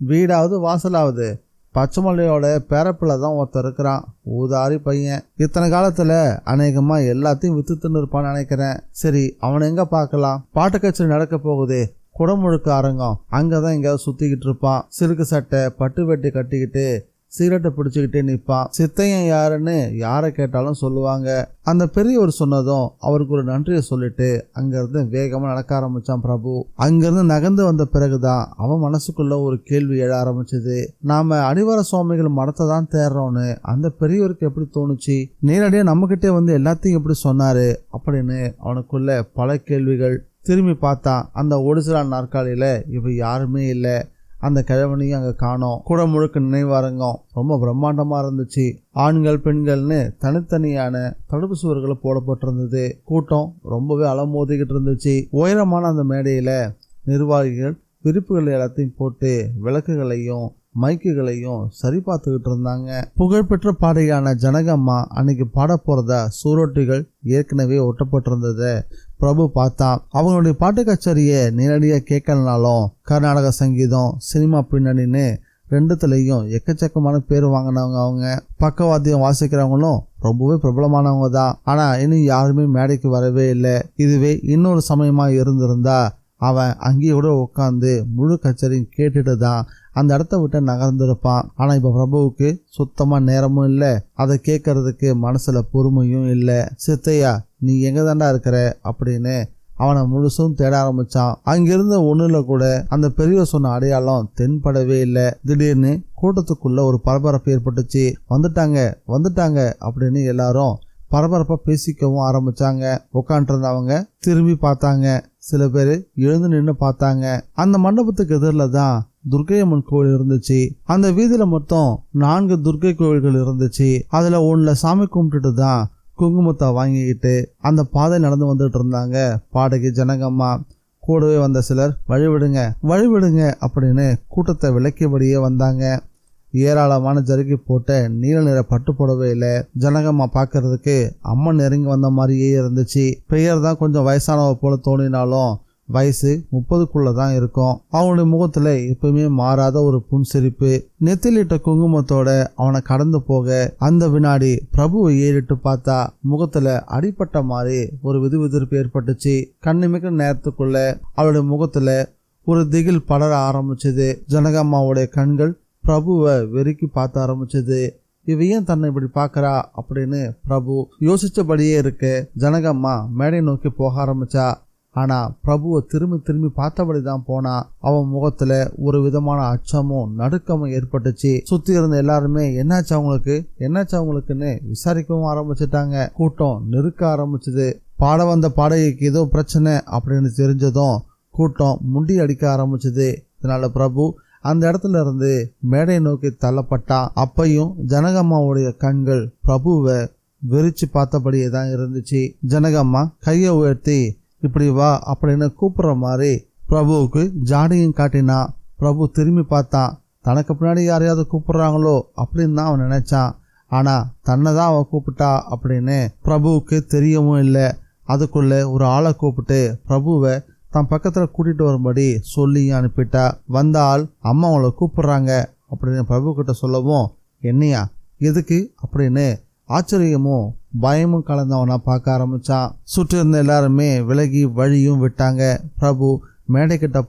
வீடாவது வாசலாவது பச்சைமலையோட பேரப்பிள்ள தான் ஒருத்தர் இருக்கிறான், ஊதாரி பையன். இத்தனை காலத்துல அநேகமா எல்லாத்தையும் வித்துன்னு இருப்பான்னு நினைக்கிறேன். சரி, அவனை எங்க பார்க்கலாம்? பாட்டு கச்சேரி நடக்க போகுது, குடமுழுக்கு அரங்கம், அங்கதான் எங்கேயாவது சுத்திக்கிட்டு இருப்பான். சிறுக்கு சட்டை, பட்டு வெட்டி கட்டிக்கிட்டு சிகரெட்டை பிடிச்சிக்கிட்டே நிற்பான். சித்தையன் யாருன்னு யாரை கேட்டாலும் சொல்லுவாங்க. அந்த பெரியவர் சொன்னதும் அவருக்கு ஒரு நன்றியை சொல்லிட்டு அங்கிருந்து வேகமா நடக்க ஆரம்பிச்சான் பிரபு. அங்கிருந்து நகர்ந்து வந்த பிறகுதான் அவன் மனசுக்குள்ள ஒரு கேள்வி எழ ஆரம்பிச்சது. நாம அடிவார சுவாமிகள் மடத்தை தான் தேடுறோம்னு அந்த பெரியவருக்கு எப்படி தோணுச்சு? நேரடியா நம்ம கிட்டே வந்து எல்லாத்தையும் எப்படி சொன்னாரு அப்படின்னு அவனுக்குள்ள பல கேள்விகள். திரும்பி பார்த்தான். அந்த ஒடிசலா நாற்காலியில இவ யாருமே இல்லை. அந்த கிழவனையும் அங்கே காணோம். கூட முழுக்க நினைவாரங்கம் ரொம்ப பிரம்மாண்டமாக இருந்துச்சு. ஆண்கள் பெண்கள்னு தனித்தனியான தடுப்பு சுவர்களை போடப்பட்டிருந்தது. கூட்டம் ரொம்பவே அலமோதிக்கிட்டு இருந்துச்சு. உயரமான அந்த மேடையில் நிர்வாகிகள் விரிப்புகள் எல்லாத்தையும் போட்டு விளக்குகளையும் மைக்குகளையும் சரி பார்த்துக்கிட்டு இருந்தாங்க. புகழ்பெற்ற பாடகியான ஜனகம்மா அன்னைக்கு பாட போறதா சுவரொட்டிகள் ஏற்கனவே ஒட்டப்பட்டிருந்ததை பிரபு பார்த்தான். அவங்களுடைய பாட்டு கச்சேரியை நேரடியாக கேட்கலனாலும் கர்நாடக சங்கீதம், சினிமா பின்னணின்னு ரெண்டுத்துலையும் எக்கச்சக்கமான பேர் வாங்கினவங்க. அவங்க பக்கவாத்தியம் வாசிக்கிறவங்களும் ரொம்பவே பிரபலமானவங்க தான். ஆனா இன்னும் யாருமே மேடைக்கு வரவே இல்லை. இதுவே இன்னொரு சமயமா இருந்திருந்தா அவன் அங்கேயே கூட உட்காந்து முழு கச்சேரியும் கேட்டுட்டு தான் அந்த இடத்த விட்டு நகர்ந்திருப்பான். ஆனா இப்ப பிரபுவுக்கு சுத்தமா நேரமும் இல்லை, அதை கேட்கறதுக்கு மனசுல பொறுமையும் இல்லை. சித்தையா, நீ எங்க தாண்டா இருக்கிற அப்படின்னு அவனை முழுசும் தேட ஆரம்பிச்சான். அங்கிருந்த ஒண்ணுல கூட அந்த பெரியவர் சொன்ன அடையாளம் தென்படவே இல்லை. திடீர்னு கூட்டத்துக்குள்ள ஒரு பரபரப்பு ஏற்பட்டுச்சு. வந்துட்டாங்க அப்படின்னு எல்லாரும் பரபரப்பா பேசிக்கவும் ஆரம்பிச்சாங்க. உட்காந்துருந்தவங்க திரும்பி பார்த்தாங்க. சில பேர் எழுந்து நின்று பார்த்தாங்க. அந்த மண்டபத்துக்கு எதிரில் தான் துர்க்கையம்மன் கோவில் இருந்துச்சு. அந்த வீதியில மொத்தம் 4 துர்க்கை கோவில்கள் இருந்துச்சு. அதுல ஒண்ணுல சாமி கும்பிட்டுட்டு தான் குங்குமத்தை வாங்கிக்கிட்டு அந்த பாதை நடந்து வந்துட்டு இருந்தாங்க பாடகி ஜனகம்மா. கூடவே வந்த சிலர் வழிவிடுங்க அப்படின்னு கூட்டத்தை விளக்கியபடியே வந்தாங்க. ஏராளமான ஜருகி போட்ட நீல நிற பட்டு புடவையில ஜனகம்மா பாக்குறதுக்கு அம்மன் நெருங்கி வந்த மாதிரியே இருந்துச்சு. பெயர் தான் கொஞ்சம் வயசானவ போல தோணினாலும் வயசு 30க்குள்ளதான் இருக்கும். அவனுடைய முகத்துல எப்பவுமே மாறாத ஒரு புன்சிரிப்பு. நெத்திலிட்ட குங்குமத்தோட அவனை கடந்து போக அந்த வினாடி பிரபுவை ஏறிட்டு பார்த்தா முகத்துல அடிப்பட்ட மாதிரி ஒரு விதுவிதிர்ப்பு ஏற்பட்டுச்சு. கண்ணிமிக்க நேரத்துக்குள்ள அவளுடைய முகத்துல ஒரு திகில் படர ஆரம்பிச்சது. ஜனகம்மாவுடைய கண்கள் பிரபுவை வெறுக்கி பார்த்த ஆரம்பிச்சது. இவ ஏன் தன்னை இப்படி பாக்குறா அப்படின்னு பிரபு யோசிச்சபடியே இருக்கு. ஜனகம்மா மேடை நோக்கி போக ஆரம்பிச்சா. ஆனா பிரபுவை திரும்பி பார்த்தபடிதான் போனா. அவன் முகத்துல ஒரு விதமான அச்சமும் நடுக்கமும் ஏற்பட்டுச்சு. சுத்தி இருந்த எல்லாருமே என்னாச்சு அவங்களுக்குன்னு விசாரிக்கவும் ஆரம்பிச்சுட்டாங்க. கூட்டம் நெருக்க ஆரம்பிச்சது. பாட வந்த பாடகைக்கு ஏதோ பிரச்சனை அப்படின்னு தெரிஞ்சதும் கூட்டம் முண்டி அடிக்க ஆரம்பிச்சது. இதனால பிரபு அந்த இடத்துல இருந்து மேடை நோக்கி தள்ளப்பட்டான். அப்பையும் ஜனகம்மாவுடைய கண்கள் பிரபுவை வெறிச்சு பார்த்தபடியே தான் இருந்துச்சு. ஜனகம்மா கையை உயர்த்தி இப்படி வா அப்படின்னு கூப்பிடுற மாதிரி பிரபுவுக்கு ஜாடியும் காட்டினா. பிரபு திரும்பி பார்த்தான். தனக்கு பின்னாடி யாரையாவது கூப்பிடுறாங்களோ அப்படின்னு தான் அவன் நினைச்சான். ஆனா தன்னை தான் அவன் கூப்பிட்டா அப்படின்னு பிரபுவுக்கு தெரியவும் இல்லை. அதுக்குள்ள ஒரு ஆளை கூப்பிட்டு பிரபுவை தன் பக்கத்துல கூட்டிட்டு வரும்படி சொல்லி அனுப்பிட்டா. வந்த ஆள் அம்மா அவளை கூப்பிடுறாங்க அப்படின்னு பிரபு கிட்ட சொல்லவும், என்னையா, எதுக்கு அப்படின்னு ஆச்சரியமும் பயமும் கலந்தவனா பார்க்க ஆரம்பிச்சான். சுற்றி இருந்த எல்லாருமே விலகி வழியும் விட்டாங்க. பிரபு மேடை கிட்ட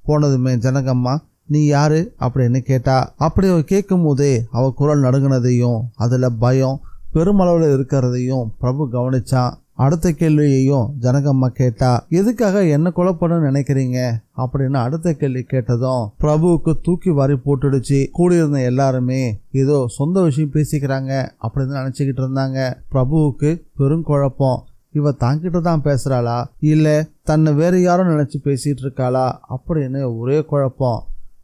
போனதுமே ஜனகம்மா நீ யாரு அப்படின்னு கேட்டா. அப்படி அவ கேட்கும் போதே அவ குரல் நடுங்கினதையும் அதுல பயம் பெருமளவுல இருக்கிறதையும் பிரபு கவனிச்சான். அடுத்த கேள்வியையும் ஜனகம்மா கேட்டா. எதுக்காக என்ன கொலை பண்ண நினைக்கிறீங்க அப்படின்னு அடுத்த கேள்வி கேட்டதும் பிரபுவுக்கு தூக்கி வாரி போட்டுடுச்சு. கூடியிருந்த எல்லாருமே ஏதோ சொந்த விஷயம் பேசிக்கிறாங்க அப்படின்னு நினைச்சுக்கிட்டு இருந்தாங்க. பிரபுவுக்கு பெருங்குழப்பம். இவ தாங்கிட்டு தான் பேசுறாளா இல்ல தன்னை வேற யாரும் நினைச்சு பேசிட்டு இருக்காளா அப்படின்னு ஒரே குழப்பம்.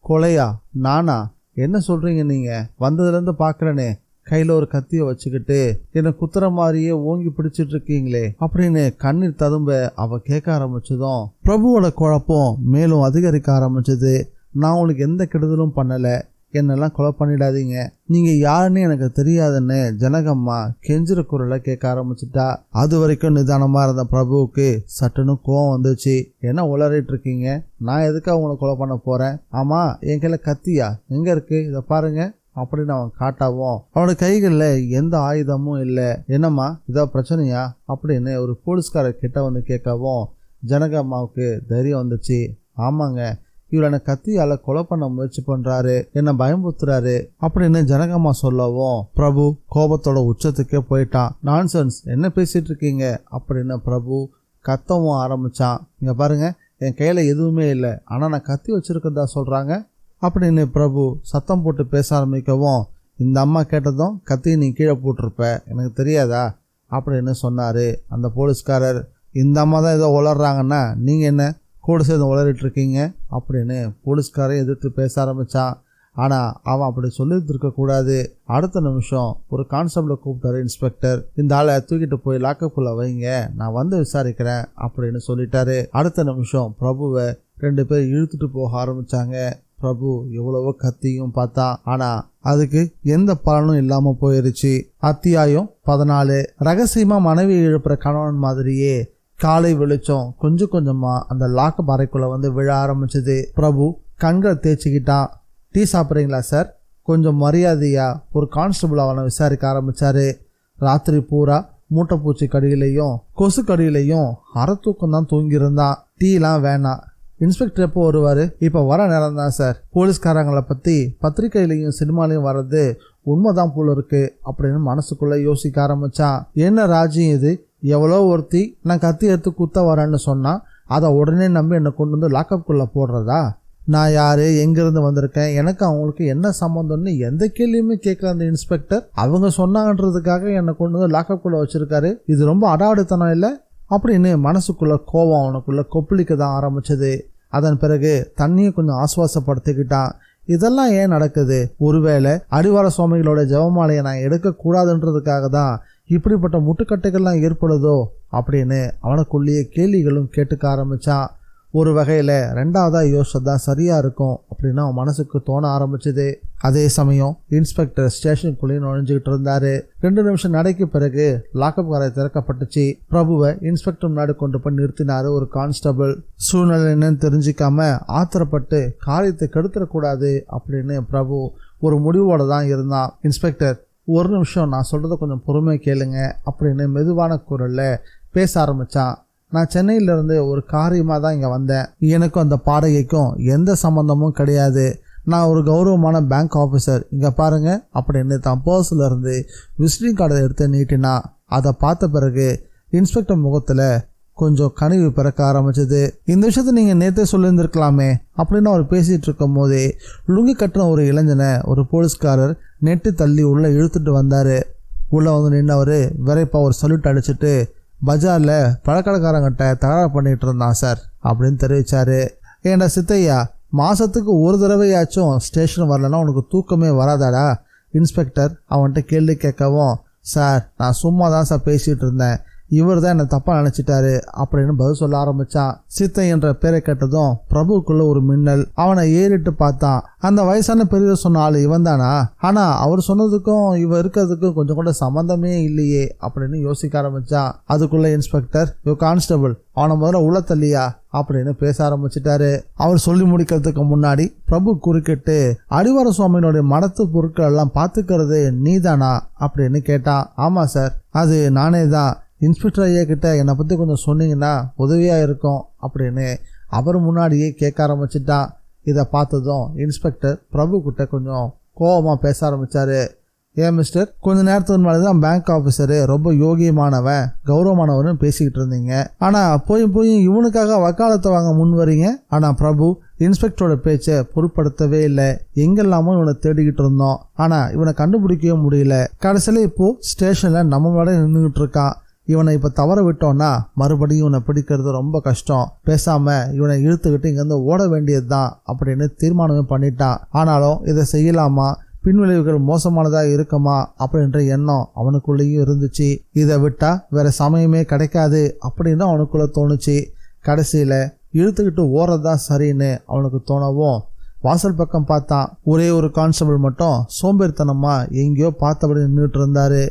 கொலையா? நானா? என்ன சொல்றீங்க நீங்க? வந்ததுல இருந்து பாக்குறேனே கையில ஒரு கத்திய வச்சுக்கிட்டு என்ன குத்துற மாதிரியே ஓங்கி பிடிச்சிட்டு இருக்கீங்களே அப்படின்னு கண்ணீர் ததும்ப அவ கேட்க ஆரம்பிச்சதும் பிரபுவோட குழப்பம் மேலும் அதிகரிக்க ஆரம்பிச்சது. நான் உனக்கு எந்த கெடுதலும் பண்ணல, என்னெல்லாம் கொலை பண்ணிடாதீங்க, நீங்க யாருன்னு எனக்கு தெரியாதுன்னு ஜனகம்மா கெஞ்சிற குரலை கேட்க ஆரம்பிச்சுட்டா. அது வரைக்கும் நிதானமா இருந்த பிரபுவுக்கு சட்டுன்னு கோவம் வந்துச்சு. என்ன உளறிட்டு இருக்கீங்க? நான் எதுக்காக உங்களை கொலை பண்ண போறேன்? ஆமா, என் கையில கத்தியா? எங்க இருக்கு? இதை பாருங்க அப்படின்னு அவன் காட்டாவும் அவனோட கைகள்ல எந்த ஆயுதமும் இல்லை. என்னம்மா இதோ பிரச்சனையா அப்படின்னு ஒரு போலீஸ்காரர் கிட்ட வந்து கேட்கவும் ஜனகம்மாவுக்கு தைரியம் வந்துச்சு. ஆமாங்க, இவர் என்ன கத்தியால கொலை பண்ண முயற்சி பண்றாரு, என்ன பயமுறுத்துறாரு அப்படின்னு ஜனகம்மா சொல்லவும் பிரபு கோபத்தோட உச்சத்துக்கே போயிட்டான். நான்சென்ஸ், என்ன பேசிட்டு இருக்கீங்க அப்படின்னு பிரபு கத்தவும் ஆரம்பிச்சான். இங்க பாருங்க, என் கையில எதுவுமே இல்லை, ஆனா நான் கத்தி வச்சிருக்கதா சொல்றாங்க அப்படின்னு பிரபு சத்தம் போட்டு பேச ஆரம்பிக்கவும் இந்த அம்மா கேட்டதும் கத்தி நீ கீழே போட்டிருப்ப, எனக்கு தெரியாதா அப்படின்னு சொன்னாரு அந்த போலீஸ்காரர். இந்த அம்மா தான் ஏதோ உளர்றாங்கன்னா நீங்க என்ன கூட சேர்ந்து உளறிட்டு இருக்கீங்க அப்படின்னு போலீஸ்காரன் எதிர்த்து பேச ஆரம்பிச்சான். ஆனா அவன் அப்படி சொல்லிட்டு இருக்க கூடாது. அடுத்த நிமிஷம் ஒரு கான்ஸ்டபிளை கூப்பிட்டாரு இன்ஸ்பெக்டர். இந்த ஆளை தூக்கிட்டு போய் லாக்கப்புள்ள வைங்க, நான் வந்து விசாரிக்கிறேன் அப்படின்னு சொல்லிட்டாரு. அடுத்த நிமிஷம் பிரபுவை 2 பேர் இழுத்துட்டு போக ஆரம்பிச்சாங்க. பிரபு எவ்வளவோ கத்தியும் பார்த்தான், ஆனா அதுக்கு எந்த பலனும் இல்லாம போயிருச்சு. அத்தியாயம் 14. ரகசியமா மனைவி எழுப்புற கணவன் மாதிரியே காலை வெளிச்சம் கொஞ்சம் கொஞ்சமா அந்த லாக்கப் அறைக்குள்ள வந்து விழ ஆரம்பிச்சது. பிரபு கண்களை தேய்ச்சிக்கிட்டான். டீ சாப்பிட்றீங்களா சார்? கொஞ்சம் மரியாதையா ஒரு கான்ஸ்டபிள் அவனை விசாரிக்க ஆரம்பிச்சாரு. ராத்திரி பூரா மூட்டைப்பூச்சி கடியிலையும் கொசு கடியிலையும் அரை தூக்கம் தான் தூங்கியிருந்தான். டீலாம் வேணாம், இன்ஸ்பெக்டர் எப்போ வருவார்? இப்போ வர நேரம் தான் சார். போலீஸ்காரங்களை பற்றி பத்திரிகையிலையும் சினிமாலையும் வர்றது உண்மைதான் போல இருக்கு அப்படின்னு மனசுக்குள்ளே யோசிக்க ஆரம்பிச்சான். என்ன ராஜ்யம் இது? எவ்வளோ ஒருத்தி நான் கத்தி எடுத்து குத்த வரேன்னு சொன்னால் அதை உடனே நம்பி என்னை கொண்டு வந்து லாக்கப்புக்குள்ளே போடுறதா? நான் யாரு, எங்கேருந்து வந்திருக்கேன், எனக்கு அவங்களுக்கு என்ன சம்மந்தம்னு எந்த கேள்வியுமே கேட்கல அந்த இன்ஸ்பெக்டர். அவங்க சொன்னாங்கன்றதுக்காக என்னை கொண்டு வந்து லாக்கப்புக்குள்ளே வச்சிருக்காரு. இது ரொம்ப அடாவடித்தனம் இல்லை அப்படின்னு மனசுக்குள்ள கோபம் அவனுக்குள்ள கொப்பளிக்க தான் ஆரம்பிச்சது. அதன் பிறகு தண்ணியை கொஞ்சம் ஆசுவாசப்படுத்திக்கிட்டான். இதெல்லாம் ஏன் நடக்குது? ஒருவேளை அடிவார சுவாமிகளோட ஜெபமாலையை நான் எடுக்க கூடாதுன்றதுக்காக தான் இப்படிப்பட்ட முட்டுக்கட்டைகள்லாம் ஏற்படுதோ அப்படின்னு அவனுக்குள்ளேயே கேள்விகளும் கேட்டுக்க ஆரம்பிச்சான். ஒரு வகையில் 2வதா யோசிச்சதான் சரியா இருக்கும் அப்படின்னு அவன் மனசுக்கு தோண ஆரம்பிச்சது. அதே சமயம் இன்ஸ்பெக்டர் ஸ்டேஷனுக்குள்ளேயே நுழைஞ்சுக்கிட்டு இருந்தாரு. 2 நிமிஷம் நடைக்கு பிறகு லாக்கப் காரை திறக்கப்பட்டுச்சு. பிரபுவை இன்ஸ்பெக்டர் முன்னாடி கொண்டு போய் நிறுத்தினாரு ஒரு கான்ஸ்டபிள். சூழ்நிலை என்னன்னு தெரிஞ்சுக்காம ஆத்திரப்பட்டு காரியத்தை கெடுத்துடக்கூடாது அப்படின்னு பிரபு ஒரு முடிவோட தான் இருந்தான். இன்ஸ்பெக்டர், ஒரு நிமிஷம், நான் சொல்றத கொஞ்சம் பொறுமை கேளுங்க அப்படின்னு மெதுவான குரல்ல பேச ஆரம்பிச்சான். நான் சென்னையிலேருந்து ஒரு காரியமாக தான் இங்கே வந்தேன். எனக்கும் அந்த பாடகைக்கும் எந்த சம்மந்தமும் கிடையாது. நான் ஒரு கௌரவமான பேங்க் ஆஃபீஸர். இங்கே பாருங்க அப்படின்னு தான் பர்ஸில் இருந்து விசிட்டிங் கார்டை எடுத்து நீட்டினா. அதை பார்த்த பிறகு இன்ஸ்பெக்டர் முகத்தில் கொஞ்சம் கனிவு பிறக்க ஆரம்பிச்சது. இந்த விஷயத்த நீங்கள் நேற்றே சொல்லியிருந்திருக்கலாமே அப்படின்னு அவர் பேசிகிட்டு இருக்கும் போதே லுங்கி கட்டின ஒரு இளைஞனை ஒரு போலீஸ்காரர் நெட்டு தள்ளி உள்ளே இழுத்துட்டு வந்தார். உள்ளே வந்து நின்னவர் விரைப்பாக ஒரு சல்யூட் அடிச்சுட்டு பஜாரில் பழக்கடைக்காரங்கிட்ட தகராறு பண்ணிகிட்டு இருந்தான் சார் அப்படின்னு தெரிவித்தார். ஏண்டா சித்தையா, மாதத்துக்கு ஒரு தடவையாச்சும் ஸ்டேஷன் வரலன்னா உனக்கு தூக்கமே வராதாடா? இன்ஸ்பெக்டர் அவன்கிட்ட கேள்வி கேட்கவும், சார் நான் சும்மா தான் சார் பேசிகிட்டு இருந்தேன், இவர் தான் என்னை தப்பாக நினச்சிட்டாரு அப்படின்னு பதில் சொல்ல ஆரம்பித்தான். சித்தை என்ற பேரை கேட்டதும் பிரபுக்குள்ள ஒரு மின்னல். அவனை ஏறிட்டு பார்த்தான். அந்த வயசான பெரியவர் சொன்ன ஆள் இவன் தானா? ஆனால் அவர் சொன்னதுக்கும் இவன் இருக்கிறதுக்கும் கொஞ்சம் கூட சம்மந்தமே இல்லையே அப்படின்னு யோசிக்க ஆரம்பித்தான். அதுக்குள்ள இன்ஸ்பெக்டர், யோ கான்ஸ்டபிள், அவனை முதல்ல உள்ள தள்ளியா அப்படின்னு பேச ஆரம்பிச்சிட்டாரு. அவர் சொல்லி முடிக்கிறதுக்கு முன்னாடி பிரபு குறுக்கிட்டு, அடிவார சுவாமியினுடைய மடத்து பொருட்கள் எல்லாம் பார்த்துக்கிறது நீதானா அப்படின்னு கேட்டான். ஆமாம் சார், அது நானே தான். இன்ஸ்பெக்டர் ஐயா கிட்ட என்னை பற்றி கொஞ்சம் சொன்னீங்கன்னா உதவியாக இருக்கும் அப்படின்னு அவர் முன்னாடியே கேட்க ஆரம்பிச்சிட்டான். இதை பார்த்ததும் இன்ஸ்பெக்டர் பிரபு கிட்ட கொஞ்சம் கோபமாக பேச ஆரம்பித்தார். ஏன் மிஸ்டர், கொஞ்ச நேரத்துக்கு முன்னாடி தான் பேங்க் ஆஃபீஸரு ரொம்ப யோகியமானவன் கௌரவமானவன் பேசிக்கிட்டு இருந்தீங்க. ஆனால் போய் இவனுக்காக வக்காலத்தை வாங்க முன் வரீங்க. ஆனால் பிரபு இன்ஸ்பெக்டரோட பேச்சை பொருட்படுத்தவே இல்லை. எங்கெல்லாமோ இவனை தேடிக்கிட்டு இருந்தோம், ஆனால் இவனை கண்டுபிடிக்கவே முடியல. கடைசியில் இப்போது ஸ்டேஷனில் நம்ம மேலே நின்றுக்கிட்டு இருக்கான். இவனை இப்போ தவற விட்டோன்னா மறுபடியும் இவனை பிடிக்கிறது ரொம்ப கஷ்டம். பேசாமல் இவனை இழுத்துக்கிட்டு இங்கேருந்து ஓட வேண்டியது தான் அப்படின்னு தீர்மானமே பண்ணிட்டான். ஆனாலும் இதை செய்யலாமா, பின்விளைவுகள் மோசமானதாக இருக்குமா அப்படின்ற எண்ணம் அவனுக்குள்ளேயும் இருந்துச்சு. இதை விட்டா வேற சமயமே கிடைக்காது அப்படின்னு அவனுக்குள்ள தோணுச்சு. கடைசியில் இழுத்துக்கிட்டு ஓடுறதுதான் சரின்னு அவனுக்கு தோணவும் வாசல் பக்கம் பார்த்தான். ஒரே ஒரு கான்ஸ்டபிள் மட்டும் சோம்பேறித்தனமா எங்கேயோ பார்த்தபடி நின்றுட்டு இருந்தாரு.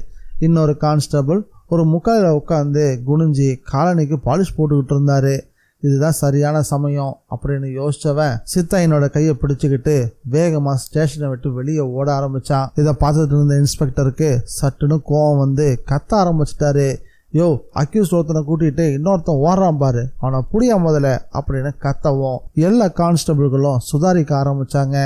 இன்னொரு கான்ஸ்டபிள் ஒரு முக்காலில் உட்காந்து குனிஞ்சி காலனிக்கு பாலிஷ் போட்டுக்கிட்டு இருந்தாரு. இதுதான் சரியான சமயம் அப்படின்னு யோசிச்சவன் சித்தையனோட கையை பிடிச்சுக்கிட்டு வேகமா ஸ்டேஷனை விட்டு வெளியே ஓட ஆரம்பிச்சான். இதை பார்த்துட்டு இருந்த இன்ஸ்பெக்டருக்கு சட்டுன்னு கோவம் வந்து கத்த ஆரம்பிச்சிட்டாரு. யோ, அக்யூஸ் ஒருத்தனை கூட்டிட்டு இன்னொருத்தன் ஓடுறான் பாரு, அவனை புடியா முதல்ல அப்படின்னு கத்தவும் எல்லா கான்ஸ்டபிள்களும் சுதாரிக்க ஆரம்பிச்சாங்க.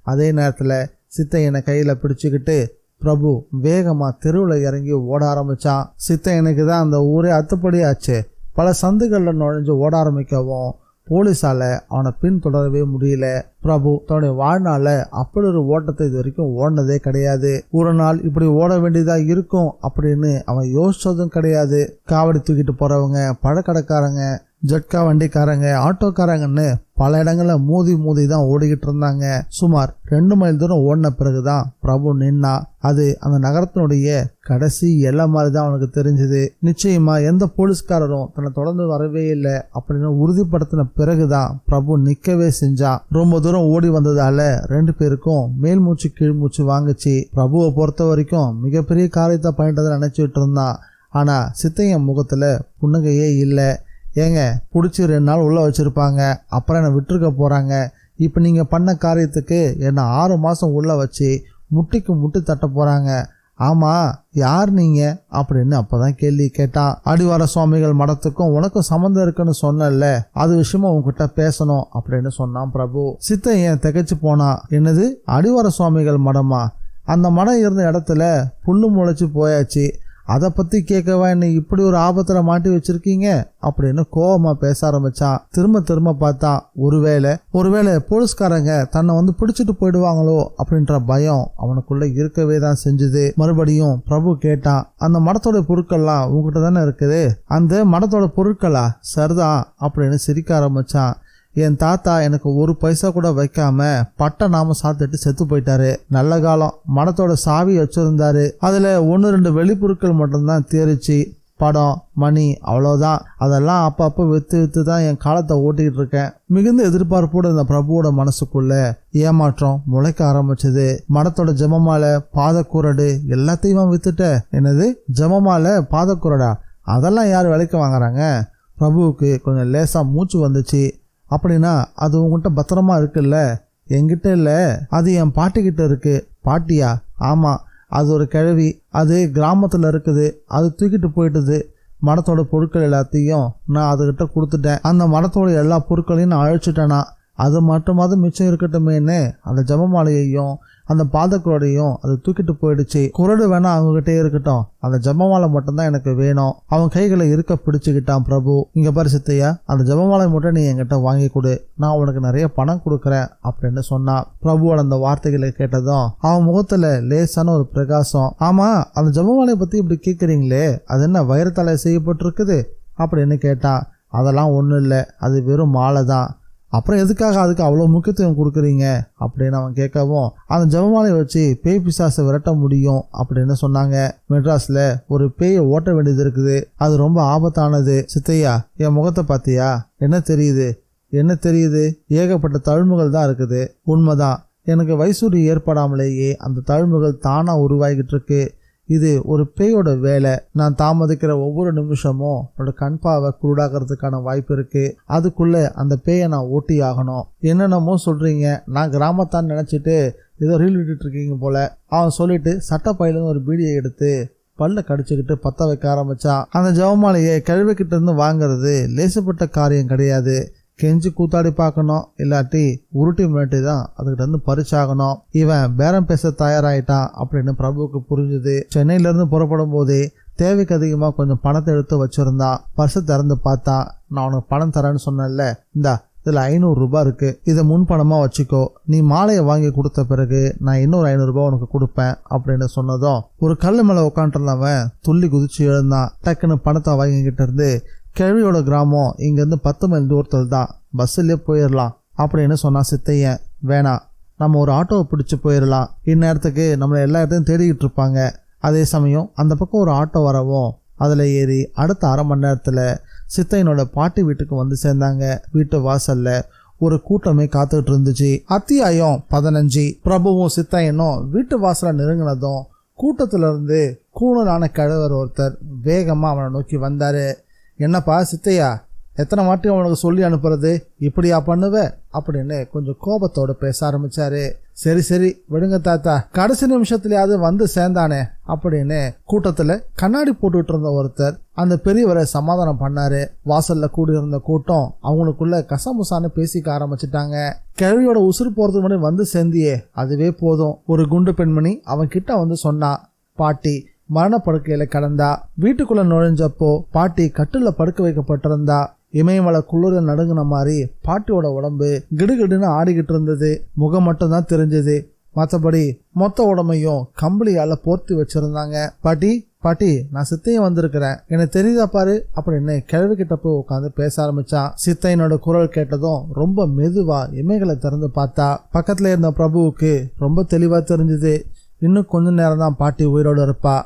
அதே நேரத்தில் சித்தையனை கையில பிடிச்சுக்கிட்டு பிரபு வேகமா தெருவில் இறங்கி ஓட ஆரம்பிச்சான். சித்தையனுக்கு தான் அந்த ஊரே அத்துப்படி ஆச்சு. பல சந்துகளில் நுழைஞ்சு ஓட ஆரம்பிக்கவும் போலீஸால அவனை பின்தொடரவே முடியல. பிரபு தன்னுடைய வாழ்நாள அப்படி ஒரு ஓட்டத்தை இது வரைக்கும் ஓடினதே கிடையாது. ஒரு நாள் இப்படி ஓட வேண்டியதா இருக்கும் அப்படின்னு அவன் யோசிச்சதும் கிடையாது. காவடி தூக்கிட்டு போறவங்க, பழக்கடைக்காரங்க, ஜட்கா வண்டிக்காரங்க, ஆட்டோக்காரங்கன்னு பல இடங்களில் மோதி தான் ஓடிக்கிட்டு இருந்தாங்க. சுமார் 2 மைல் தூரம் ஓடின பிறகுதான் பிரபு நின்னா. அது அந்த நகரத்தினுடைய கடைசி எல்லை மாதிரி தான் அவனுக்கு தெரிஞ்சுது. நிச்சயமா எந்த போலீஸ்காரரும் தன்னை தொடர்ந்து வரவே இல்லை அப்படின்னு உறுதிப்படுத்தின பிறகுதான் பிரபு நிக்கவே செஞ்சான். ரொம்ப தூரம் ஓடி வந்ததால 2 பேருக்கும் மேல் மூச்சு கீழ் மூச்சு வாங்குச்சு. பிரபுவை பொறுத்த வரைக்கும் மிகப்பெரிய காரியத்தை பண்ணிட்டதை நினைச்சிட்டு இருந்தான். ஆனா சித்தையன் முகத்துல புன்னகையே இல்லை. ஏங்க, பிடிச்சி 2 நாள் உள்ளே வச்சுருப்பாங்க, அப்புறம் என்னை விட்டுருக்க போகிறாங்க. இப்போ நீங்கள் பண்ண காரியத்துக்கு என்னை 6 மாதம் உள்ளே வச்சு முட்டிக்கு முட்டி தட்ட போகிறாங்க. ஆமாம், யார் நீங்கள் அப்படின்னு அப்போ தான் கேள்வி கேட்டான். அடிவார சுவாமிகள் மடத்துக்கும் உனக்கும் சம்மந்தம் இருக்குன்னு சொன்னல, அது விஷயமா உங்ககிட்ட பேசணும் அப்படின்னு சொன்னான் பிரபு. சித்தையன் திகைச்சு போனான். என்னது, அடிவார சுவாமிகள் மடமா? அந்த மடம் இருந்த இடத்துல புல்லு முளைச்சி போயாச்சு, அதை பற்றி கேட்கவா என்னை இப்படி ஒரு ஆபத்தில் மாட்டி வச்சிருக்கீங்க அப்படின்னு கோவமா பேச ஆரம்பிச்சான். திரும்ப பார்த்தான். ஒருவேளை போலீஸ்காரங்க தன்னை வந்து பிடிச்சிட்டு போயிடுவாங்களோ அப்படின்ற பயம் அவனுக்குள்ள இருக்கவே தான் செஞ்சுது. மறுபடியும் பிரபு கேட்டான், அந்த மடத்தோட பொருட்கள்லாம் உங்ககிட்ட தானே இருக்குது? அந்த மடத்தோட பொருட்களா? சரிதான் அப்படின்னு சிரிக்க ஆரம்பிச்சான். என் தாத்தா எனக்கு 1 பைசா கூட வைக்காம பட்டை நாம சாத்திட்டு செத்து போயிட்டாரு. நல்ல காலம். மடத்தோட சாவி வச்சிருந்தாரு. அதுல 1-2 வெளிப்பொருட்கள் மட்டும்தான் தேறிச்சு. படம், மணி, அவ்வளோதான். அதெல்லாம் அப்பப்போ வித்து தான் என் காலத்தை ஓட்டிக்கிட்டு இருக்கேன். மிகுந்த எதிர்பார்ப்போட இந்த பிரபுவோட மனசுக்குள்ள ஏமாற்றம் முளைக்க ஆரம்பிச்சது. மடத்தோட ஜெபமாலை, பாதக்கூரடு எல்லாத்தையும் வித்துட்ட. என்னது, ஜெபமாலை, பாதக்கூரடா? அதெல்லாம் யார் விலைக்கு வாங்குறாங்க? பிரபுவுக்கு கொஞ்சம் லேசா மூச்சு வந்துச்சு. அப்படின்னா அது உங்ககிட்ட பத்திரமா இருக்குல்ல? என்கிட்ட இல்லை, அது என் பாட்டிக்கிட்ட இருக்கு. பாட்டியா? ஆமாம், அது ஒரு கிழவி. அது கிராமத்தில் இருக்குது. அது தூக்கிட்டு போயிட்டுது. மடத்தோட பொருட்கள் எல்லாத்தையும் நான் அதுகிட்ட கொடுத்துட்டேன். அந்த மடத்தோட எல்லா பொருட்களையும் நான் அழிச்சிட்டேனா. அது மட்டுமாவது மிச்சம் இருக்கட்டுமேன்னு அந்த ஜபமாலையையும் அந்த பாதக்குரடையும் அது தூக்கிட்டு போயிடுச்சு. குரடு வேணா அவங்ககிட்டே இருக்கட்டும், அந்த ஜபமாலை மட்டும்தான் எனக்கு வேணும். அவன் கைகளை இருக்க பிடிச்சுக்கிட்டான் பிரபு. இங்க பாரு சித்தையா, அந்த ஜபமாலை மட்டும் நீ என்கிட்ட வாங்கி கொடு, நான் உனக்கு நிறைய பணம் கொடுக்குறேன் அப்படின்னு சொன்னான். பிரபுவோட அந்த வார்த்தைகளை கேட்டதும் அவன் முகத்துல லேசான ஒரு பிரகாசம். ஆமா, அந்த ஜபமாலையை பத்தி இப்படி கேட்குறீங்களே, அது என்ன வைரத்தால செய்யப்பட்டிருக்குது அப்படின்னு கேட்டான். அதெல்லாம் ஒன்றும் இல்லை, அது வெறும் மாலை தான். அப்புறம் எதுக்காக அதுக்கு அவ்வளோ முக்கியத்துவம் கொடுக்குறீங்க அப்படின்னு அவன் கேட்கவும், அந்த ஜபமாலையை வச்சு பேய் பிசாசை விரட்ட முடியும் அப்படின்னு சொன்னாங்க. மெட்ராஸில் ஒரு பேயை ஓட்ட வேண்டியது இருக்குது, அது ரொம்ப ஆபத்தானது. சித்தையா, என் முகத்தை பார்த்தியா? என்ன தெரியுது? ஏகப்பட்ட தழும்புகள் தான் இருக்குது. உண்மைதான், எனக்கு வைசூரி ஏற்படாமலேயே அந்த தழும்புகள் தானாக உருவாகிட்டு இருக்கு. இது ஒரு பேயோட வேலை. நான் தாமதிக்கிற ஒவ்வொரு நிமிஷமும் என்னோட கண்பாவை குருடாகிறதுக்கான வாய்ப்பு இருக்கு. அதுக்குள்ள அந்த பேயை நான் ஓட்டி ஆகணும். என்னென்னமோ சொல்றீங்க, நான் கிராமத்தான் நினைச்சிட்டு ஏதோ ரீல் விட்டுட்டு இருக்கீங்க போல. அவன் சொல்லிட்டு சட்டப்பையில ஒரு பீடியை எடுத்து பல்ல கடிச்சுக்கிட்டு பத்த வைக்க ஆரம்பிச்சான். அந்த ஜவமாலையை கிழவிக்கிட்ட இருந்து வாங்குறது லேசப்பட்ட காரியம் கிடையாது. கெஞ்சி கூத்தாடி பார்க்கணும், இல்லாட்டி உருட்டி மிரட்டி தான் அதுகிட்ட இருந்து பறிச்சாகணும். இவன் பேரம் பேச தயாராயிட்டான் அப்படின்னு பிரபுவுக்கு புரிஞ்சுது. சென்னையில இருந்து புறப்படும் போதே தேவைக்கு அதிகமா கொஞ்சம் பணத்தை எடுத்து வச்சிருந்தான். பர்ஸை திறந்து பார்த்தா, நான் உனக்கு பணம் தரேன்னு சொன்னேன்ல, இந்தா இதில் 500 ரூபாய் இருக்கு, இதை முன் பணமா வச்சுக்கோ, நீ மாலையை வாங்கி கொடுத்த பிறகு நான் இன்னொரு 500 ரூபாய் உனக்கு கொடுப்பேன் அப்படின்னு சொன்னதும் ஒரு கல்லு மேல உட்காந்துருந்தவன் துள்ளி குதிச்சு எழுந்தான். டக்குன்னு பணத்தை வாங்கிக்கிட்டு இருந்து, கிழவியோட கிராமம் இங்கேருந்து 10 மைல் தூரத்தில் தான், பஸ்ஸிலே போயிடலாம் அப்படின்னு சொன்னான் சித்தையன். வேணாம், நம்ம ஒரு ஆட்டோவை பிடிச்சி போயிடலாம், இந்நேரத்துக்கு நம்மளை எல்லா இடத்தையும் தேடிக்கிட்டு இருப்பாங்க. அதே சமயம் அந்த பக்கம் ஒரு ஆட்டோ வரவும் அதில் ஏறி அடுத்த அரை மணி நேரத்தில் சித்தையனோட பாட்டி வீட்டுக்கு வந்து சேர்ந்தாங்க. வீட்டு வாசல்ல ஒரு கூட்டமே காத்துக்கிட்டு இருந்துச்சு. அத்தியாயம் 15. பிரபுவும் சித்தையனும் வீட்டு வாசலை நெருங்கினதும் கூட்டத்துல இருந்து கூணலான கிழவர் ஒருத்தர் வேகமா அவனை நோக்கி வந்தாரு. என்னப்பா சித்தையா, எத்தனை வாட்டி அவனுக்கு சொல்லி அனுப்புறது, இப்படியா பண்ணுவ அப்படின்னு கொஞ்சம் கோபத்தோட பேச ஆரம்பிச்சாரு. சரி சரி விடுங்க தாத்தா, கடைசி நிமிஷத்துலயாவது வந்து சேர்ந்தானே அப்படின்னு கூட்டத்துல கண்ணாடி போட்டுக்கிட்டு இருந்த ஒருத்தர் அந்த பெரியவரை சமாதானம் பண்ணாரு. வாசல்ல கூடியிருந்த கூட்டம் அவங்களுக்குள்ள கசமுசான்னு பேசிக்க ஆரம்பிச்சுட்டாங்க. கிழவியோட உசுறு போறது முன்னாடி வந்து சேர்ந்தியே, அதுவே போதும். ஒரு குண்டு பெண்மணி அவன் கிட்ட வந்து சொன்னா, பாட்டி மரணப்படுக்கையில கடந்தா. வீட்டுக்குள்ள நுழைஞ்சப்போ பாட்டி கட்டுல படுக்க வைக்கப்பட்டிருந்தா. இமயமலை குளிர நடுங்கின மாதிரி பாட்டியோட உடம்பு கிடுகிடுன்னு ஆடிக்கிட்டு இருந்தது. முகம் மட்டும் தான் தெரிஞ்சது, மற்றபடி மொத்த உடம்பையும் கம்பளியால போர்த்தி வச்சிருந்தாங்க. பாட்டி பாட்டி, நான் சித்தையன் வந்திருக்கிறேன், எனக்கு தெரியுதா பாரு அப்படின்னு கிழவி கிட்ட போய் உட்காந்து பேச ஆரம்பிச்சான். சித்தையனோட குரல் கேட்டதும் ரொம்ப மெதுவா இமைகளை திறந்து பார்த்தா. பக்கத்துல இருந்த பிரபுவுக்கு ரொம்ப தெளிவா தெரிஞ்சது, இன்னும் கொஞ்ச நேரம் தான் பாட்டி உயிரோடு இருப்பா.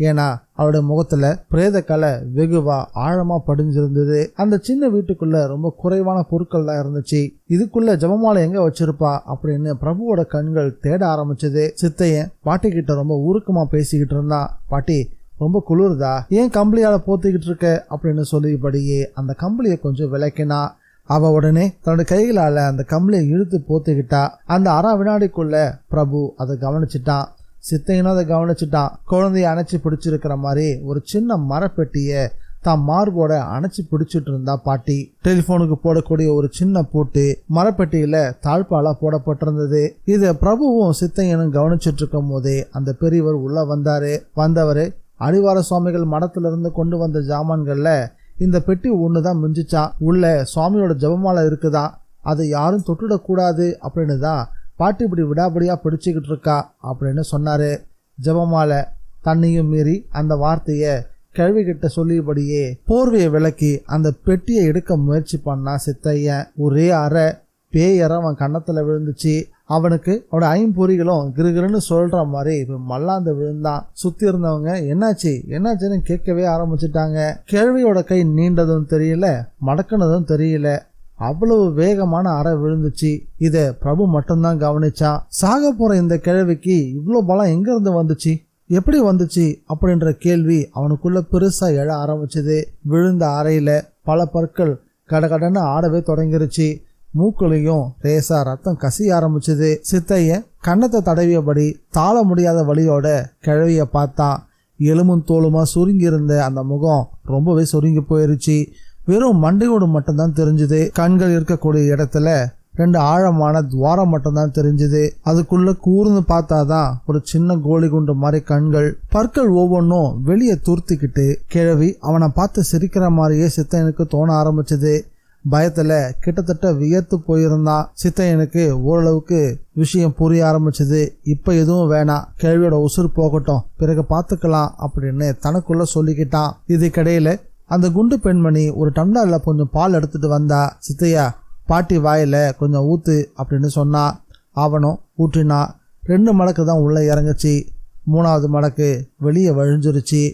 ஏன்னா அவளுடைய முகத்துல பிரேத கலை வெகுவா ஆழமா படிஞ்சிருந்தது. அந்த சின்ன வீட்டுக்குள்ள ரொம்ப குறைவான பொருட்கள் தான் இருந்துச்சு. இதுக்குள்ள ஜபமாலை எங்க வச்சிருப்பா அப்படின்னு பிரபுவோட கண்கள் தேட ஆரம்பிச்சது. சித்தையன் பாட்டி கிட்ட ரொம்ப உருக்கமா பேசிக்கிட்டு இருந்தான். பாட்டி ரொம்ப குளிர்தா, ஏன் கம்பளியால போத்திக்கிட்டு இருக்க அப்படின்னு சொல்லிபடியே அந்த கம்பளியை கொஞ்சம் விளக்கினா. அவ உடனே தன்னோட கைகளால அந்த கம்பளியை இழுத்து போத்திக்கிட்டா. அந்த அரை வினாடிக்குள்ள பிரபு அதை கவனிச்சுட்டான். சித்தையனும் அதை கவனிச்சுட்டான். குழந்தைய அணைச்சி பிடிச்சிருக்கிற மாதிரி ஒரு சின்ன மரப்பெட்டிய தான் மார்போட அணைச்சி பிடிச்சிட்டு இருந்தா பாட்டி. டெலிபோனுக்கு போடக்கூடிய ஒரு சின்ன பூட்டு மரப்பெட்டியில தாழ்பாலா போடப்பட்டிருந்தது. இத பிரபுவும் சித்தையனும் கவனிச்சுட்டு இருக்கும் போதே அந்த பெரியவர் உள்ள வந்தாரு. வந்தவரு அடிவார சுவாமிகள் மடத்துல இருந்து கொண்டு வந்த ஜாமான்கள்ல இந்த பெட்டி ஒண்ணுதான் மிஞ்சிச்சான். உள்ள சுவாமியோட ஜபமாலை இருக்குதான், அதை யாரும் தொட்டுடக்கூடாது அப்படின்னு தான் பாட்டி இப்படி விடாபடியா பிடிச்சுக்கிட்டு இருக்கா அப்படின்னு சொன்னாரு. ஜபமாலை. தண்ணியும் மீறி அந்த வார்த்தைய கிழவி கிட்ட சொல்லியபடியே போர்வையை விளக்கி அந்த பெட்டியை எடுக்க முயற்சி பண்ணா சித்தையன். ஒரே அறை பேயற அவன் கன்னத்துல விழுந்துச்சு. அவனுக்கு அவனோட ஐம்பொறிகளும் கிருகிருன்னு சொல்ற மாதிரி மல்லாந்து விழுந்தான். சுத்தி இருந்தவங்க என்னாச்சு என்னாச்சுன்னு கேட்கவே ஆரம்பிச்சுட்டாங்க. கிழவியோட கை நீண்டதும் தெரியல, மடக்குனதும் தெரியல, அவ்வளவு வேகமான அறை விழுந்துச்சு. இத பிரபு மட்டும்தான் கவனிச்சான். சாக போற இந்த கிழவிக்கு இவ்வளவு பலம் எங்க இருந்து வந்துச்சு, எப்படி வந்துச்சு அப்படின்ற கேள்வி அவனுக்குள்ள பெருசா எழ ஆரம்பிச்சது. விழுந்த அறையில பல பற்கள் கடகடன்னு ஆடவே தொடங்கிருச்சு. மூக்குலையும் ரேசா ரத்தம் கசிய ஆரம்பிச்சது. சித்தையன் கன்னத்தை தடவியபடி தாழ முடியாத வழியோட கிழவிய பார்த்தான். எலும்பும் தோலுமா சுருங்கி இருந்த அந்த முகம் ரொம்பவே சுருங்கி போயிருச்சு. வெறும் மண்டையோடு மட்டும்தான் தெரிஞ்சுது. கண்கள் இருக்கக்கூடிய இடத்துல 2 ஆழமான துவாரம் மட்டும்தான் தெரிஞ்சுது. அதுக்குள்ள கூர்ந்து பார்த்தாதான் ஒரு சின்ன கோழி குண்டு மாதிரி கண்கள். பற்கள் ஒவ்வொன்றும் வெளியே தூர்த்திக்கிட்டு கிழவி அவனை பார்த்து சிரிக்கிற மாதிரியே சித்தையனுக்கு தோண ஆரம்பிச்சது. பயத்துல கிட்டத்தட்ட வியர்த்து போயிருந்தான். சித்தையனுக்கு ஓரளவுக்கு விஷயம் புரிய ஆரம்பிச்சது. இப்ப எதுவும் வேணாம், கிழவியோட உசுறு போகட்டும், பிறகு பார்த்துக்கலாம் அப்படின்னு தனக்குள்ள சொல்லிக்கிட்டான். இதுக்கிடையில அந்த குண்டு பெண்மணி ஒரு டம்ளர்ல கொஞ்சம் பால் எடுத்துட்டு வந்தா. சித்தையா, பாட்டி வாயில கொஞ்சம் ஊத்து அப்படின்னு சொன்னா. அவனும் ஊற்றினா. 2 மடக்கு தான் உள்ள இறங்குச்சு. 3வது மடக்கு வெளியே வழிஞ்சிருச்சு.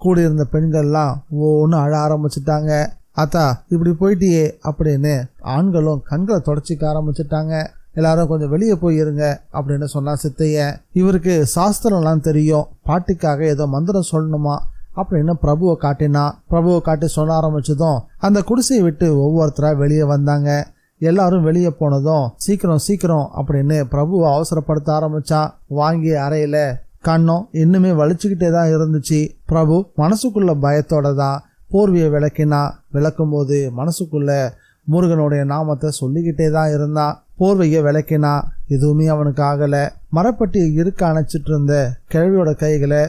கூடியிருந்த பெண்கள்லாம் ஒவ்வொன்று அழ ஆரம்பிச்சுட்டாங்க. அத்தா இப்படி போயிட்டியே அப்படின்னு ஆண்களும் கண்களை தொடச்சிக்க ஆரம்பிச்சுட்டாங்க. எல்லாரும் கொஞ்சம் வெளியே போய் இருங்க அப்படின்னு சொன்னா சித்தையன். இவருக்கு சாஸ்திரம்லாம் தெரியும், பாட்டிக்காக ஏதோ மந்திரம் சொல்லணுமா அப்படின்னு பிரபுவை காட்டினா. பிரபுவை காட்டி சொல்ல ஆரம்பிச்சதும் அந்த குடிசையை விட்டு ஒவ்வொருத்தரா வெளியே வந்தாங்க. எல்லாரும் வெளியே போனதும் சீக்கிரம் சீக்கிரம் அப்படின்னு பிரபுவை அவசரப்படுத்த ஆரம்பிச்சான். வாங்கிய அறையில கண்ணம் இன்னுமே வலிச்சுக்கிட்டே தான் இருந்துச்சு. பிரபு மனசுக்குள்ள பயத்தோட தான் போர்வையை விளக்கினா. விளக்கும் போது மனசுக்குள்ள முருகனுடைய நாமத்தை சொல்லிக்கிட்டே தான் இருந்தான். போர்வையை விளக்கினா, எதுவுமே அவனுக்கு ஆகல. மரப்பட்டியை இருக்க அணைச்சிட்டு இருந்த கிழவியோட கைகளை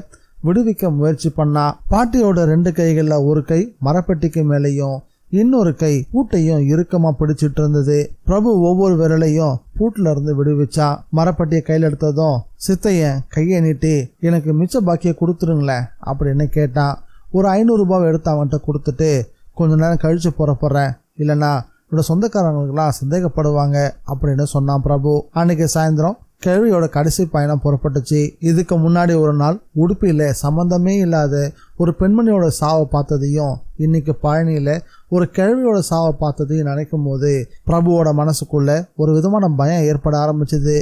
விடுவிக்க முயற்சி பண்ணா. பாட்டியோட 2 கைகள்ல ஒரு கை மரப்பட்டிக்கு மேலேயும் இன்னொரு கை பூட்டையும் இறுக்கமா பிடிச்சிட்டு இருந்தது. பிரபு ஒவ்வொரு விரலையும் பூட்டுல இருந்து விடுவிச்சான். மரப்பட்டியை கையில் எடுத்ததும் சித்தையன் கையை நீட்டி, எனக்கு மிச்ச பாக்கியை கொடுத்துருங்களேன் அப்படின்னு கேட்டான். ஒரு 500 ரூபாவை எடுத்து அவன்கிட்ட கொடுத்துட்டு, கொஞ்ச நேரம் கழிச்சு போறேன், இல்லைன்னா என்னோட சொந்தக்காரங்களுக்கெல்லாம் சந்தேகப்படுவாங்க அப்படின்னு சொன்னான் பிரபு. அன்னைக்கு சாயந்தரம் கிழவியோட கடைசி பயணம் புறப்பட்டுச்சு. இதுக்கு முன்னாடி ஒரு நாள் உடுப்பியில சம்பந்தமே இல்லாத ஒரு பெண்மணியோட சாவை பார்த்ததையும் இன்னைக்கு பழனியில ஒரு கிழவியோட சாவை பார்த்ததையும் நினைக்கும் போது பிரபுவோட மனசுக்குள்ள ஒரு விதமான பயம் ஏற்பட ஆரம்பிச்சது.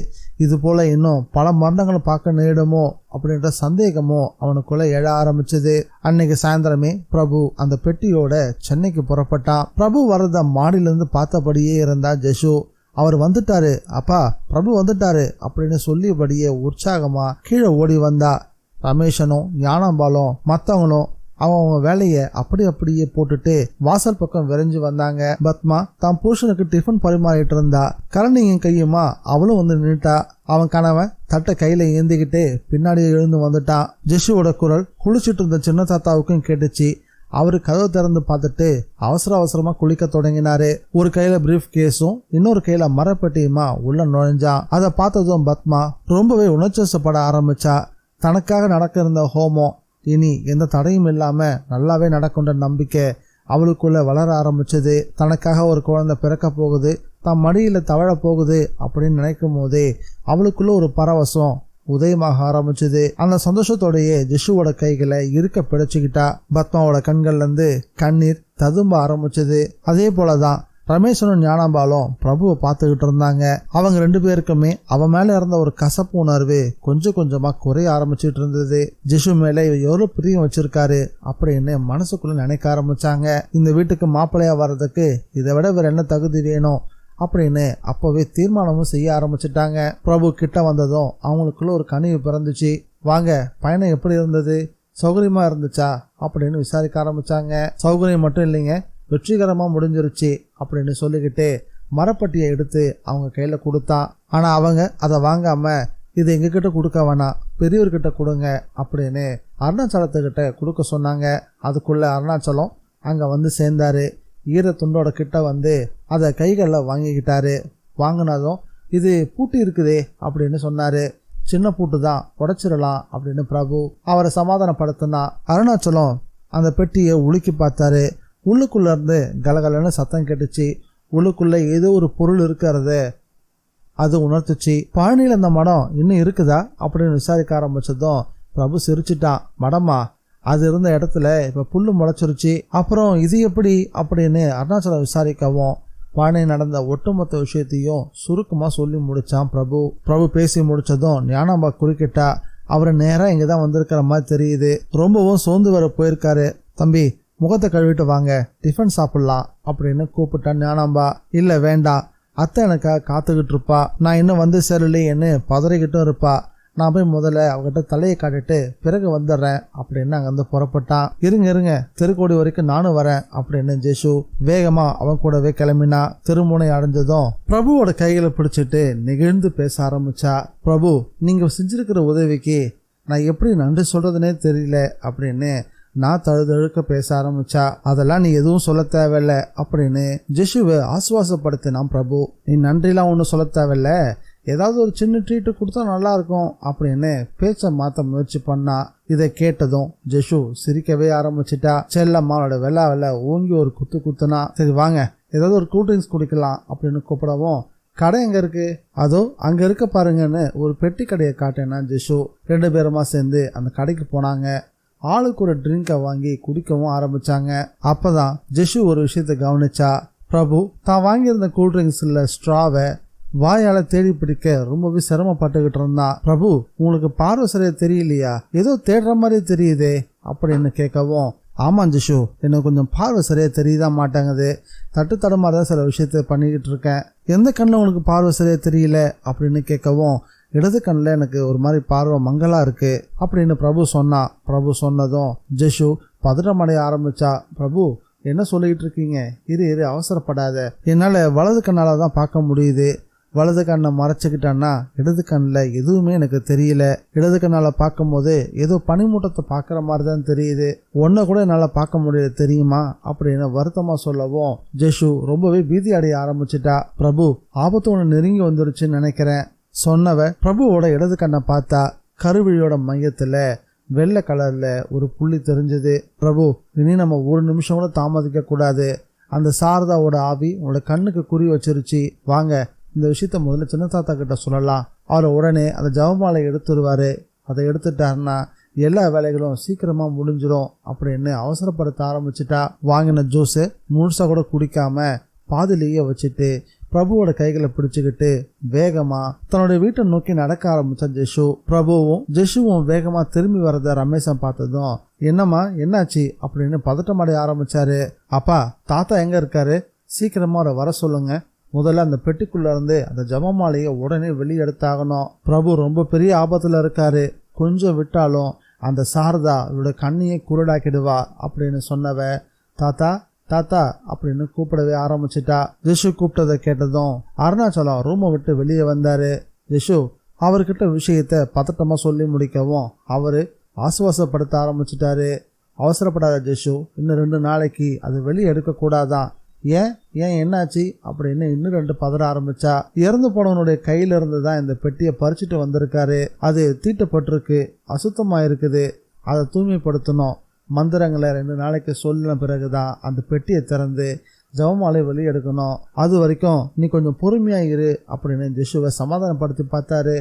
இது போல இன்னும் பல மரணங்களை பார்க்க நேரிடுமோ அப்படின்ற சந்தேகமோ அவனுக்குள்ள எழ ஆரம்பிச்சது. அன்னைக்கு சாயந்தரமே பிரபு அந்த பெட்டியோட சென்னைக்கு புறப்பட்டான். பிரபு வரத மாடியிலிருந்து பார்த்தபடியே இருந்தா ஜெஷு. அவர் வந்துட்டாரு, அப்பா பிரபு வந்துட்டாரு அப்படின்னு சொல்லியபடியே உற்சாகமா கீழே ஓடி வந்தா. ரமேஷனும் ஞானாம்பாலும் மற்றவங்களும் அவங்க வேலையை அப்படியே போட்டுட்டு வாசல் பக்கம் விரைஞ்சு வந்தாங்க. பத்மா தான் புருஷனுக்கு டிஃபன் பரிமாறிட்டு இருந்தா. கரணியும் கையுமா அவளும் வந்து நின்றுட்டா. அவன் கணவன் தட்டை கையில ஏந்திக்கிட்டு பின்னாடியே எழுந்து வந்துட்டான். ஜெஷுவோட குரல் குளிச்சுட்டு இருந்த சின்ன தாத்தாவுக்கும் கேட்டுச்சு. அவரு கதவு திறந்து பார்த்துட்டு அவசரமா குளிக்க தொடங்கினாரு. ஒரு கையில பிரீஃப் கேஸும் இன்னொரு கையில மரப்பெட்டியுமா உள்ள நுழைஞ்சான். அதை பார்த்ததும் பத்மா ரொம்பவே உணர்ச்சிப்பட ஆரம்பிச்சா. தனக்காக நடக்க இருந்த ஹோமம் இனி எந்த தடையும் இல்லாம நல்லாவே நடக்குன்ற நம்பிக்கை அவளுக்குள்ள வளர ஆரம்பிச்சது. தனக்காக ஒரு குழந்தை பிறக்க போகுது, தன் மடியில தவழ போகுது அப்படின்னு நினைக்கும் போதே அவளுக்குள்ள ஒரு பரவசம் உதயமாக ஆரம்பிச்சது. அந்த சந்தோஷத்தோடையே ஜெஷுவோட கைகளை இருக்க பிடிச்சுக்கிட்டா. பத்மாவோட கண்கள்ல இருந்து கண்ணீர் ததும்ப ஆரம்பிச்சது. அதே போலதான் ரமேஷனும் ஞானாம்பாலும் பிரபுவை பார்த்துக்கிட்டு இருந்தாங்க. அவங்க 2 பேருக்குமே அவன் மேல இருந்த ஒரு கசப்பு உணர்வு கொஞ்சம் கொஞ்சமா குறைய ஆரம்பிச்சுட்டு இருந்தது. ஜெஷு மேல எவ்வளவு பிரியம் வச்சிருக்காரு அப்படின்னு மனசுக்குள்ள நினைக்க ஆரம்பிச்சாங்க. இந்த வீட்டுக்கு மாப்பிள்ளையா வர்றதுக்கு இதை விட வேற என்ன தகுதி வேணும் அப்படின்னு அப்பவே தீர்மானமும் செய்ய ஆரம்பிச்சுட்டாங்க. பிரபு கிட்ட வந்ததும் அவங்களுக்குள்ள ஒரு கனிவு பிறந்துச்சு. வாங்க, பயணம் எப்படி இருந்தது, சௌகரியமா இருந்துச்சா அப்படின்னு விசாரிக்க ஆரம்பிச்சாங்க. சௌகரியம் மட்டும் இல்லைங்க, வெற்றிகரமா முடிஞ்சிருச்சு அப்படின்னு சொல்லிக்கிட்டு மரப்பட்டியை எடுத்து அவங்க கையில கொடுத்தான். ஆனா அவங்க அதை வாங்காம, இதை எங்ககிட்ட கொடுக்க வேணாம், பெரியவர்கிட்ட கொடுங்க அப்படின்னு அருணாச்சலத்துக்கிட்ட கொடுக்க சொன்னாங்க. அதுக்குள்ள அருணாச்சலம் அங்க வந்து சேர்ந்தாரு. ஈர துண்டோட கிட்ட வந்து அதை கைகளில் வாங்கிக்கிட்டாரு. வாங்கினதும் இது பூட்டி இருக்குதே அப்படின்னு சொன்னாரு. சின்ன பூட்டு தான், உடைச்சிடலாம் அப்படின்னு பிரபு அவரை சமாதானப்படுத்தினா. அருணாச்சலம் அந்த பெட்டியை உலுக்கி பார்த்தாரு. உள்ளுக்குள்ள இருந்து கலகலன்னு சத்தம் கேட்டுச்சு. உள்ளுக்குள்ள ஏதோ ஒரு பொருள் இருக்கிறது அது உணர்த்துச்சு. பழனியில் அந்த மடம் இன்னும் இருக்குதா அப்படின்னு விசாரிக்க ஆரம்பிச்சதும் பிரபு சிரிச்சிட்டான். மடமா, அது இருந்த இடத்துல இப்ப புல்லு முளைச்சிருச்சு, அப்புறம் இது எப்படி அப்படின்னு அருணாச்சலம் விசாரிக்கவும் பழனி நடந்த ஒட்டுமொத்த விஷயத்தையும் சுருக்கமா சொல்லி முடிச்சான் பிரபு. பிரபு பேசி முடிச்சதும் ஞானாம்பா குறுக்கிட்டா. அவரை நேரா இங்கதான் வந்திருக்கிற மாதிரி தெரியுது, ரொம்பவும் சோர்ந்து வர போயிருக்காரு. தம்பி, முகத்தை கழுவிட்டு வாங்க, டிஃபன் சாப்பிடலாம் அப்படின்னு கூப்பிட்டான் ஞானாம்பா. இல்ல வேண்டாம், அத்தை எனக்காக காத்துக்கிட்டு இருப்பா, நான் இன்னும் வந்து சேரலையேன்னு பதறிக்கிட்டும் இருப்பா, நான் போய் முதல்ல அவகிட்ட தலையை காட்டிட்டு பிறகு வந்துடுறேன் அப்படின்னு அங்க வந்து புறப்பட்டான். இருங்க தெருக்கோடி வரைக்கும் நானும் வரேன் அப்படின்னு ஜெஷு வேகமா அவன் கூடவே கிளம்பினா. திருமுனை அடைஞ்சதும் பிரபுவோட கைகளை பிடிச்சிட்டு நெகிழ்ந்து பேச ஆரம்பிச்சா. பிரபு, நீங்க செஞ்சிருக்கிற உதவிக்கு நான் எப்படி நன்றி சொல்றதுனே தெரியல அப்படின்னு நான் தழுதழுக்க பேச ஆரம்பிச்சா. அதெல்லாம் நீ எதுவும் சொல்ல தேவையில்ல அப்படின்னு ஜெஷுவை ஆசுவாசப்படுத்தினான் பிரபு. நீ நன்றிலாம் ஒன்றும் சொல்ல தேவையில்ல, ஏதாவது ஒரு சின்ன ட்ரீட்டு கொடுத்தா நல்லா இருக்கும் அப்படின்னு பேச்ச மாத்த முயற்சி பண்ணா. இதை கேட்டதும் ஜெஷு சிரிக்கவே ஆரம்பிச்சிட்டா. செல்லம்மாவோட வெள்ளாவில ஓங்கி ஒரு குத்துனா. சரி வாங்க, ஏதாவது ஒரு கூல்ட்ரிங்க்ஸ் குடிக்கலாம் அப்படின்னு கூப்பிடவும், கடை எங்க இருக்கு, அதோ அங்க இருக்க பாருங்கன்னு ஒரு பெட்டி கடையை காட்டேன்னா ஜெஷு. 2 பேருமா சேர்ந்து அந்த கடைக்கு போனாங்க. ஆளுக்கு ஒரு ட்ரிங்கை வாங்கி குடிக்கவும் ஆரம்பிச்சாங்க. அப்பதான் ஜெஷு ஒரு விஷயத்த கவனிச்சா. பிரபு தான் வாங்கியிருந்த கூல்ட்ரிங்க்ஸ்ல ஸ்ட்ராவை வாயால தேடி பிடிக்க ரொம்பவே சிரமப்பட்டுக்கிட்டு இருந்தான். பிரபு, உங்களுக்கு பார்வை சரியா தெரியலையா, ஏதோ தேடுற மாதிரி தெரியுதே அப்படின்னு கேட்கவும், ஆமா ஜிஷு, எனக்கு கொஞ்சம் பார்வை சரியா தெரியதான் மாட்டாங்குது, தட்டு தடமாதான் சில விஷயத்த பண்ணிக்கிட்டு இருக்கேன். எந்த கண்ணில் உங்களுக்கு பார்வை சரியா தெரியல அப்படின்னு கேட்கவும், இடது கண்ணில் எனக்கு ஒரு மாதிரி பார்வை மங்களா இருக்கு அப்படின்னு பிரபு சொன்னான். பிரபு சொன்னதும் ஜெஷு பதற்றமடைய ஆரம்பிச்சா. பிரபு, என்ன சொல்லிட்டு இருக்கீங்க? இரு அவசரப்படாத. என்னால் வலது கண்ணால் தான் பார்க்க முடியுது. வலது கண்ணை மறைச்சிக்கிட்டேன்னா இடது கண்ணில் எதுவுமே எனக்கு தெரியல. இடது கண்ணால் பார்க்கும் போது ஏதோ பனிமூட்டத்தை பார்க்குற மாதிரி தான் தெரியுது. ஒன்றை கூட என்னால் பார்க்க முடியல தெரியுமா அப்படின்னு வருத்தமாக சொல்லவும் ஜெஷு ரொம்பவே பீதி அடைய ஆரம்பிச்சிட்டா. பிரபு, ஆபத்து ஒன்று நெருங்கி வந்துருச்சுன்னு நினைக்கிறேன் சொன்னவ பிரபுவோட இடது கண்ணை பார்த்தா. கருவிழியோட மையத்தில் வெள்ளை கலர்ல ஒரு புள்ளி தெரிஞ்சது. பிரபு, இனி நம்ம ஒரு நிமிஷம் கூட தாமதிக்க கூடாது. அந்த சாரதாவோட ஆவி உங்களோட கண்ணுக்கு குறி வச்சிருச்சு. வாங்க, இந்த விஷயத்த முதல்ல சின்ன தாத்தா கிட்ட சொல்லலாம். அவர் உடனே அந்த ஜபமாலை எடுத்துருவாரு. அதை எடுத்துட்டாருன்னா எல்லா வேலைகளும் சீக்கிரமா முடிஞ்சிடும் அப்படின்னு அவசரப்படுத்த ஆரம்பிச்சுட்டா. வாங்கின ஜூஸு முழுசா கூட குடிக்காம பாதிலேயே வச்சுட்டு பிரபுவோட கைகளை பிடிச்சுக்கிட்டு வேகமா தன்னுடைய வீட்டை நோக்கி நடக்க ஆரம்பிச்ச ஜெஷு. பிரபுவும் ஜெஷுவும் வேகமா திரும்பி வரத ரமேஷன் பார்த்ததும், என்னம்மா என்னாச்சு அப்படின்னு பதட்டமடைய ஆரம்பிச்சாரு. அப்பா, தாத்தா எங்க இருக்காரு? சீக்கிரமா அவரை வர சொல்லுங்க. முதல்ல அந்த பெட்டிக்குள்ள இருந்து அந்த ஜபமாலையை உடனே வெளியே எடுத்தாகணும். பிரபு ரொம்ப பெரிய ஆபத்துல இருக்காரு. கொஞ்சம் விட்டாலும் அந்த சாரதா இவரோட கண்ணையே குருடாக்கிடுவா அப்படின்னு சொன்னவ தாத்தா தாத்தா அப்படின்னு கூப்பிடவே ஆரம்பிச்சிட்டா. ஜெஷு கூப்பிட்டதை கேட்டதும் அருணாச்சலம் ரூமை விட்டு வெளியே வந்தாரு. ஜெஷு அவர்கிட்ட விஷயத்த பதட்டமா சொல்லி முடிக்கவும் அவரு ஆசுவாசப்படுத்த ஆரம்பிச்சிட்டாரு. அவசரப்படாத ஜெஷு, இன்னும் 2 நாளைக்கு அது வெளியே எடுக்க கூடாதான். ஏன் என்னாச்சு அப்படின்னு இன்னும் 2 பதற ஆரம்பிச்சா. இறந்து போனவனுடைய கையில இருந்து தான் இந்த பெட்டியை பறிச்சுட்டு வந்திருக்காரு. அது தீட்டப்பட்டிருக்கு, அசுத்தமா இருக்குது. அதை தூய்மைப்படுத்தணும். மந்திரங்களை 2 நாளைக்கு சொல்லின பிறகுதான் அந்த பெட்டியை திறந்து ஜபமாலை வெளியே எடுக்கணும். அது வரைக்கும் நீ கொஞ்சம் பொறுமையா இரு அப்படின்னு ஜெஷுவை சமாதானப்படுத்தி பார்த்தாரு.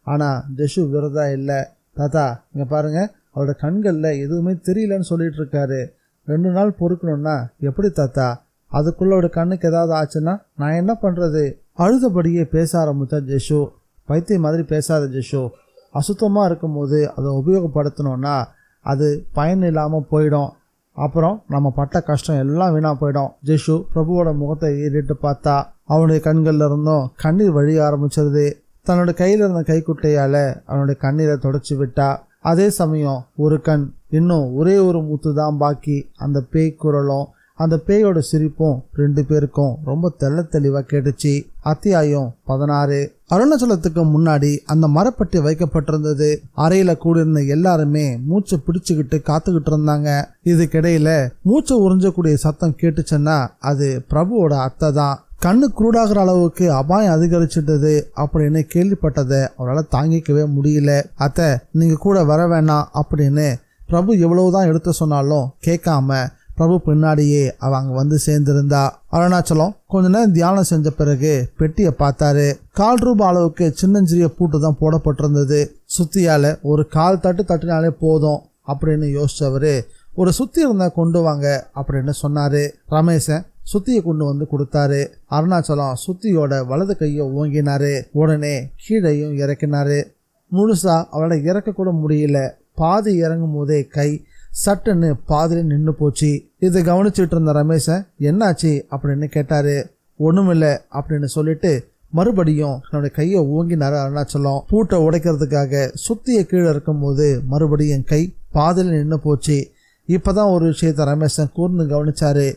ஆனா ஜெஷு விரதா இல்லை. தாத்தா, இங்க பாருங்க, அவரோட கண்கள்ல எதுவுமே தெரியலன்னு சொல்லிட்டு இருக்காரு. 2 நாள் பொறுக்கணும்னா எப்படி தாத்தா? அதுக்குள்ள ஒரு கண்ணுக்கு ஏதாவது ஆச்சுன்னா நான் என்ன பண்றது? அழுதபடியே பேச ஆரம்பிச்சா ஜெஷு. பைத்திய மாதிரி பேசாத ஜெஷு. அசுத்தமா இருக்கும் போது அதை உபயோகப்படுத்தணும்னா அது பயன் இல்லாமல் போயிடும். அப்புறம் நம்ம பட்ட கஷ்டம் எல்லாம் வீணா போயிடும். ஜெஷு பிரபுவோட முகத்தை ஏறிட்டு பார்த்தா. அவனுடைய கண்கள்ல இருந்தும் கண்ணீர் வழிய ஆரம்பிச்சிருது. தன்னோட கையில இருந்த கைக்குட்டையால அவனுடைய கண்ணீரை தொடச்சி விட்டா. அதே சமயம் ஒரு கண், இன்னும் ஒரே ஒரு முத்து தான் பாக்கி. அந்த பேய் குரலும் அந்த பேயோட சிரிப்பும் 2 பேருக்கும் ரொம்ப தெளிவா கேட்டுச்சு. அத்தியாயம் 16. அருணாச்சலத்துக்கு முன்னாடி அந்த மரப்பட்டி வைக்கப்பட்டிருந்தது. அறையில கூடியிருந்த எல்லாருமே மூச்சை பிடிச்சுக்கிட்டு காத்துக்கிட்டு இருந்தாங்க. இதுக்கிடையில மூச்சை உறிஞ்சக்கூடிய சத்தம் கேட்டுச்சுன்னா அது பிரபுவோட அத்தை தான். கண்ணு குருடாகிற அளவுக்கு அபாயம் அதிகரிச்சிட்டது அப்படின்னு கேள்விப்பட்டதை அவரால் தாங்கிக்கவே முடியல. அத்தை, நீங்க கூட வர வேணாம் அப்படின்னு பிரபு எவ்வளவுதான் எடுத்து சொன்னாலும் கேட்காம பிரபு பின்னாடியே அவங்க வந்து சேர்ந்திருந்தா. அருணாச்சலம் கொஞ்ச நேரம் தியானம் செஞ்ச பிறகு பெட்டியை பார்த்தாரு. 1/4 ரூபாய் அளவுக்கு சின்னஞ்சிறிய பூட்டு தான் போடப்பட்டிருந்தது. சுத்தியால ஒரு 1/4 தட்டு தட்டினாலே போதும் அப்படின்னு யோசிச்சவரு, ஒரு சுத்தி இருந்தா கொண்டு வாங்க அப்படின்னு சொன்னாரு. ரமேஷன் சுத்தியை கொண்டு வந்து கொடுத்தாரு. அருணாச்சலம் சுத்தியோட வலது கையை ஓங்கினாரு. உடனே கீழையும் இறக்கினாரு. முழுசா அவளை இறக்க கூட முடியல. பாதி இறங்கும் போதே கை சட்டுன்னு பாதிலே நின்று போச்சு. இதை கவனிச்சுட்டு இருந்த ரமேஷன் என்னாச்சு அப்படின்னு கேட்டாரு. ஒண்ணுமில்ல அப்படின்னு சொல்லிட்டு மறுபடியும் என்னுடைய கையை ஓங்கினாரு அருணாச்சலம். பூட்டை உடைக்கிறதுக்காக சுத்திய கீழே இருக்கும் போது மறுபடியும் கை பாதிலே நின்று போச்சு. இப்பதான் ஒரு விஷயத்த ரமேஷன் கூர்ந்து கவனிச்சாரு.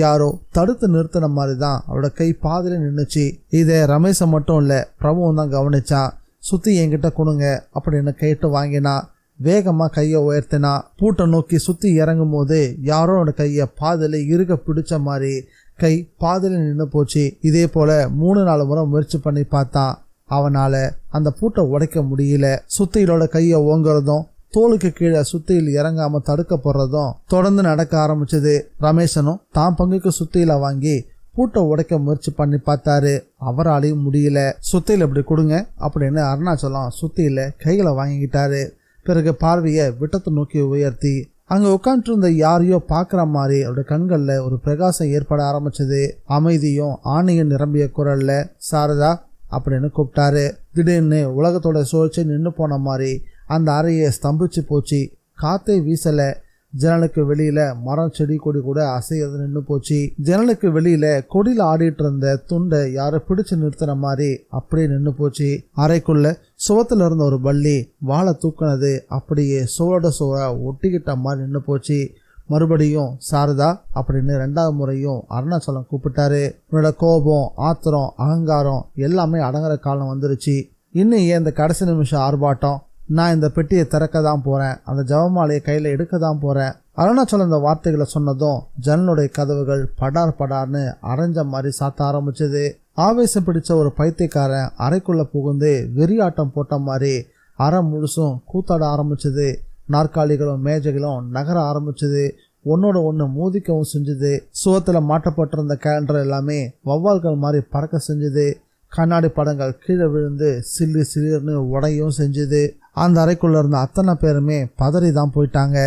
யாரோ தடுத்து நிறுத்தின மாதிரி தான் அவரோட கை பாதிலே நின்றுச்சு. இதை ரமேஷன் மட்டும் இல்ல, பிரபுவும் தான் கவனிச்சான். சுத்தி என்கிட்ட கொடுங்க அப்படின்னு கேட்டு வாங்கினா. வேகமா கையை உயர்த்தினா. பூட்டை நோக்கி சுத்தி இறங்கும் போது யாரோட கையை பாதில இருக பிடிச்ச மாதிரி கை பாதில நின்று போச்சு. இதே போல 3-4 முறை முயற்சி பண்ணி பார்த்தான். அவனால அந்த பூட்டை உடைக்க முடியல. சுத்தியிலோட கையை ஓங்குறதும் தோலுக்கு கீழே சுத்தியில் இறங்காம தடுக்க போறதும் தொடர்ந்து நடக்க ஆரம்பிச்சது. ரமேஷனும் தான் பங்குக்கு சுத்தியில வாங்கி பூட்டை உடைக்க முயற்சி பண்ணி பார்த்தாரு. அவராலையும் முடியல. சுத்தியில இப்படி கொடுங்க அப்படின்னு அருணாச்சலம் சுத்தியில கைகளை வாங்கிக்கிட்டாரு. பிறகு பார்வையை விட்டத்தை நோக்கி உயர்த்தி அங்க உட்காந்துட்டு இருந்த யாரையோ பாக்குற மாதிரி அவருடைய கண்கள்ல ஒரு பிரகாசம் ஏற்பட ஆரம்பிச்சது. அமைதியும் ஆணையும் நிரம்பிய குரல்ல சாரதா அப்படின்னு கூப்பிட்டாரு. திடீர்னு உலகத்தோட சுழற்சி நின்று போன மாதிரி அந்த அறையை ஸ்தம்பிச்சு போச்சு. காத்தே வீசல. ஜன்னலுக்கு வெளியில மரம் செடி கொடி கூட அசையது நின்று போச்சு. ஜன்னலுக்கு வெளியில கொடியில ஆடிட்டு இருந்த துண்டை யாரோ பிடிச்சு நிறுத்தின மாதிரி அப்படியே நின்று போச்சு. அறைக்குள்ள சுவத்துல இருந்த ஒரு பள்ளி வாழை தூக்குனது அப்படியே சுவரோட சுவர ஒட்டிக்கிட்ட மாதிரி நின்று போச்சு. மறுபடியும் சாரதா அப்படின்னு 2வது முறையும் அருணாச்சலம் கூப்பிட்டாரு. உன்னோட கோபம், ஆத்திரம், அகங்காரம் எல்லாமே அடங்குற காலம் வந்துருச்சு. இன்னும் ஏன் இந்த கடைசி நிமிஷம் ஆர்ப்பாட்டம்? நான் இந்த பெட்டியை திறக்க தான் போறேன், அந்த ஜெபமாலையை கையில எடுக்க தான் போறேன். அருணாச்சலம் இந்த வார்த்தைகளை சொன்னதும் ஜன்னலுடைய கதவுகள் படார் படார்னு அரைஞ்ச மாதிரி சாத்த ஆரம்பிச்சது. ஆவேசம் பிடிச்ச ஒரு பைத்தியக்காரன் அறைக்குள்ள புகுந்து வெறியாட்டம் போட்ட மாதிரி அறை முழுசும் கூத்தாட ஆரம்பிச்சது. நாற்காலிகளும் மேஜைகளும் நகர ஆரம்பிச்சது. ஒன்னோட ஒன்று மோதிக்கவும் செஞ்சுது. சுவத்தில் மாட்டப்பட்டிருந்த கேலண்டர் எல்லாமே வௌவால்கள் மாதிரி பறக்க செஞ்சுது. கண்ணாடி படங்கள் கீழே விழுந்து சில்லு சில்லுன்னு உடையும் செஞ்சுது. அந்த அறைக்குள்ள இருந்த அத்தனை பேருமே பதறி தான் போயிட்டாங்க.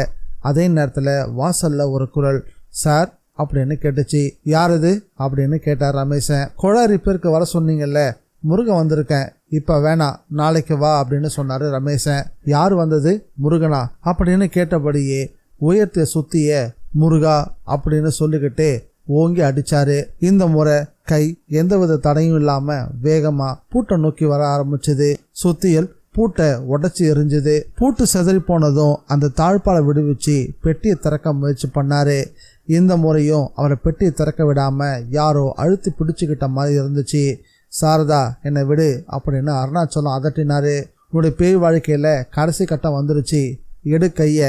அதே நேரத்தில் வாசல்ல ஒரு குரல், சார் அப்படின்னு கேட்டுச்சு. யார் இது அப்படின்னு கேட்டார் ரமேஷன். குழா ரிப்பேருக்கு வர சொன்னீங்கல்ல, முருகன் வந்திருக்கேன், இப்ப வேணாம், நாளைக்கு வா அப்படின்னு சொன்னாரு ரமேஷன். யார் வந்தது? முருகனா அப்படின்னு கேட்டபடியே உயர்த்திய சுத்திய முருகா அப்படின்னு சொல்லிக்கிட்டு ஓங்கி அடிச்சாரு. இந்த முறை கை எந்தவித தடையும் இல்லாம வேகமா பூட்டை நோக்கி வர ஆரம்பிச்சது. சுத்தியல் பூட்டை உடைச்சி எரிஞ்சது. பூட்டு செதறி போனதும் அந்த தாழ்பாலை விடுவிச்சு பெட்டியை திறக்க முயற்சி பண்ணாரு. இந்த முறையும் அவரை பெட்டியை திறக்க விடாம யாரோ அழுத்தி பிடிச்சுக்கிட்ட மாதிரி இருந்துச்சு. சாரதா, என்னை விடு அப்படின்னு அருணாச்சலம் அதட்டினாரு. உன்னுடைய பேய் வாழ்க்கையில கடைசி கட்டம் வந்துருச்சு, எடு கைய,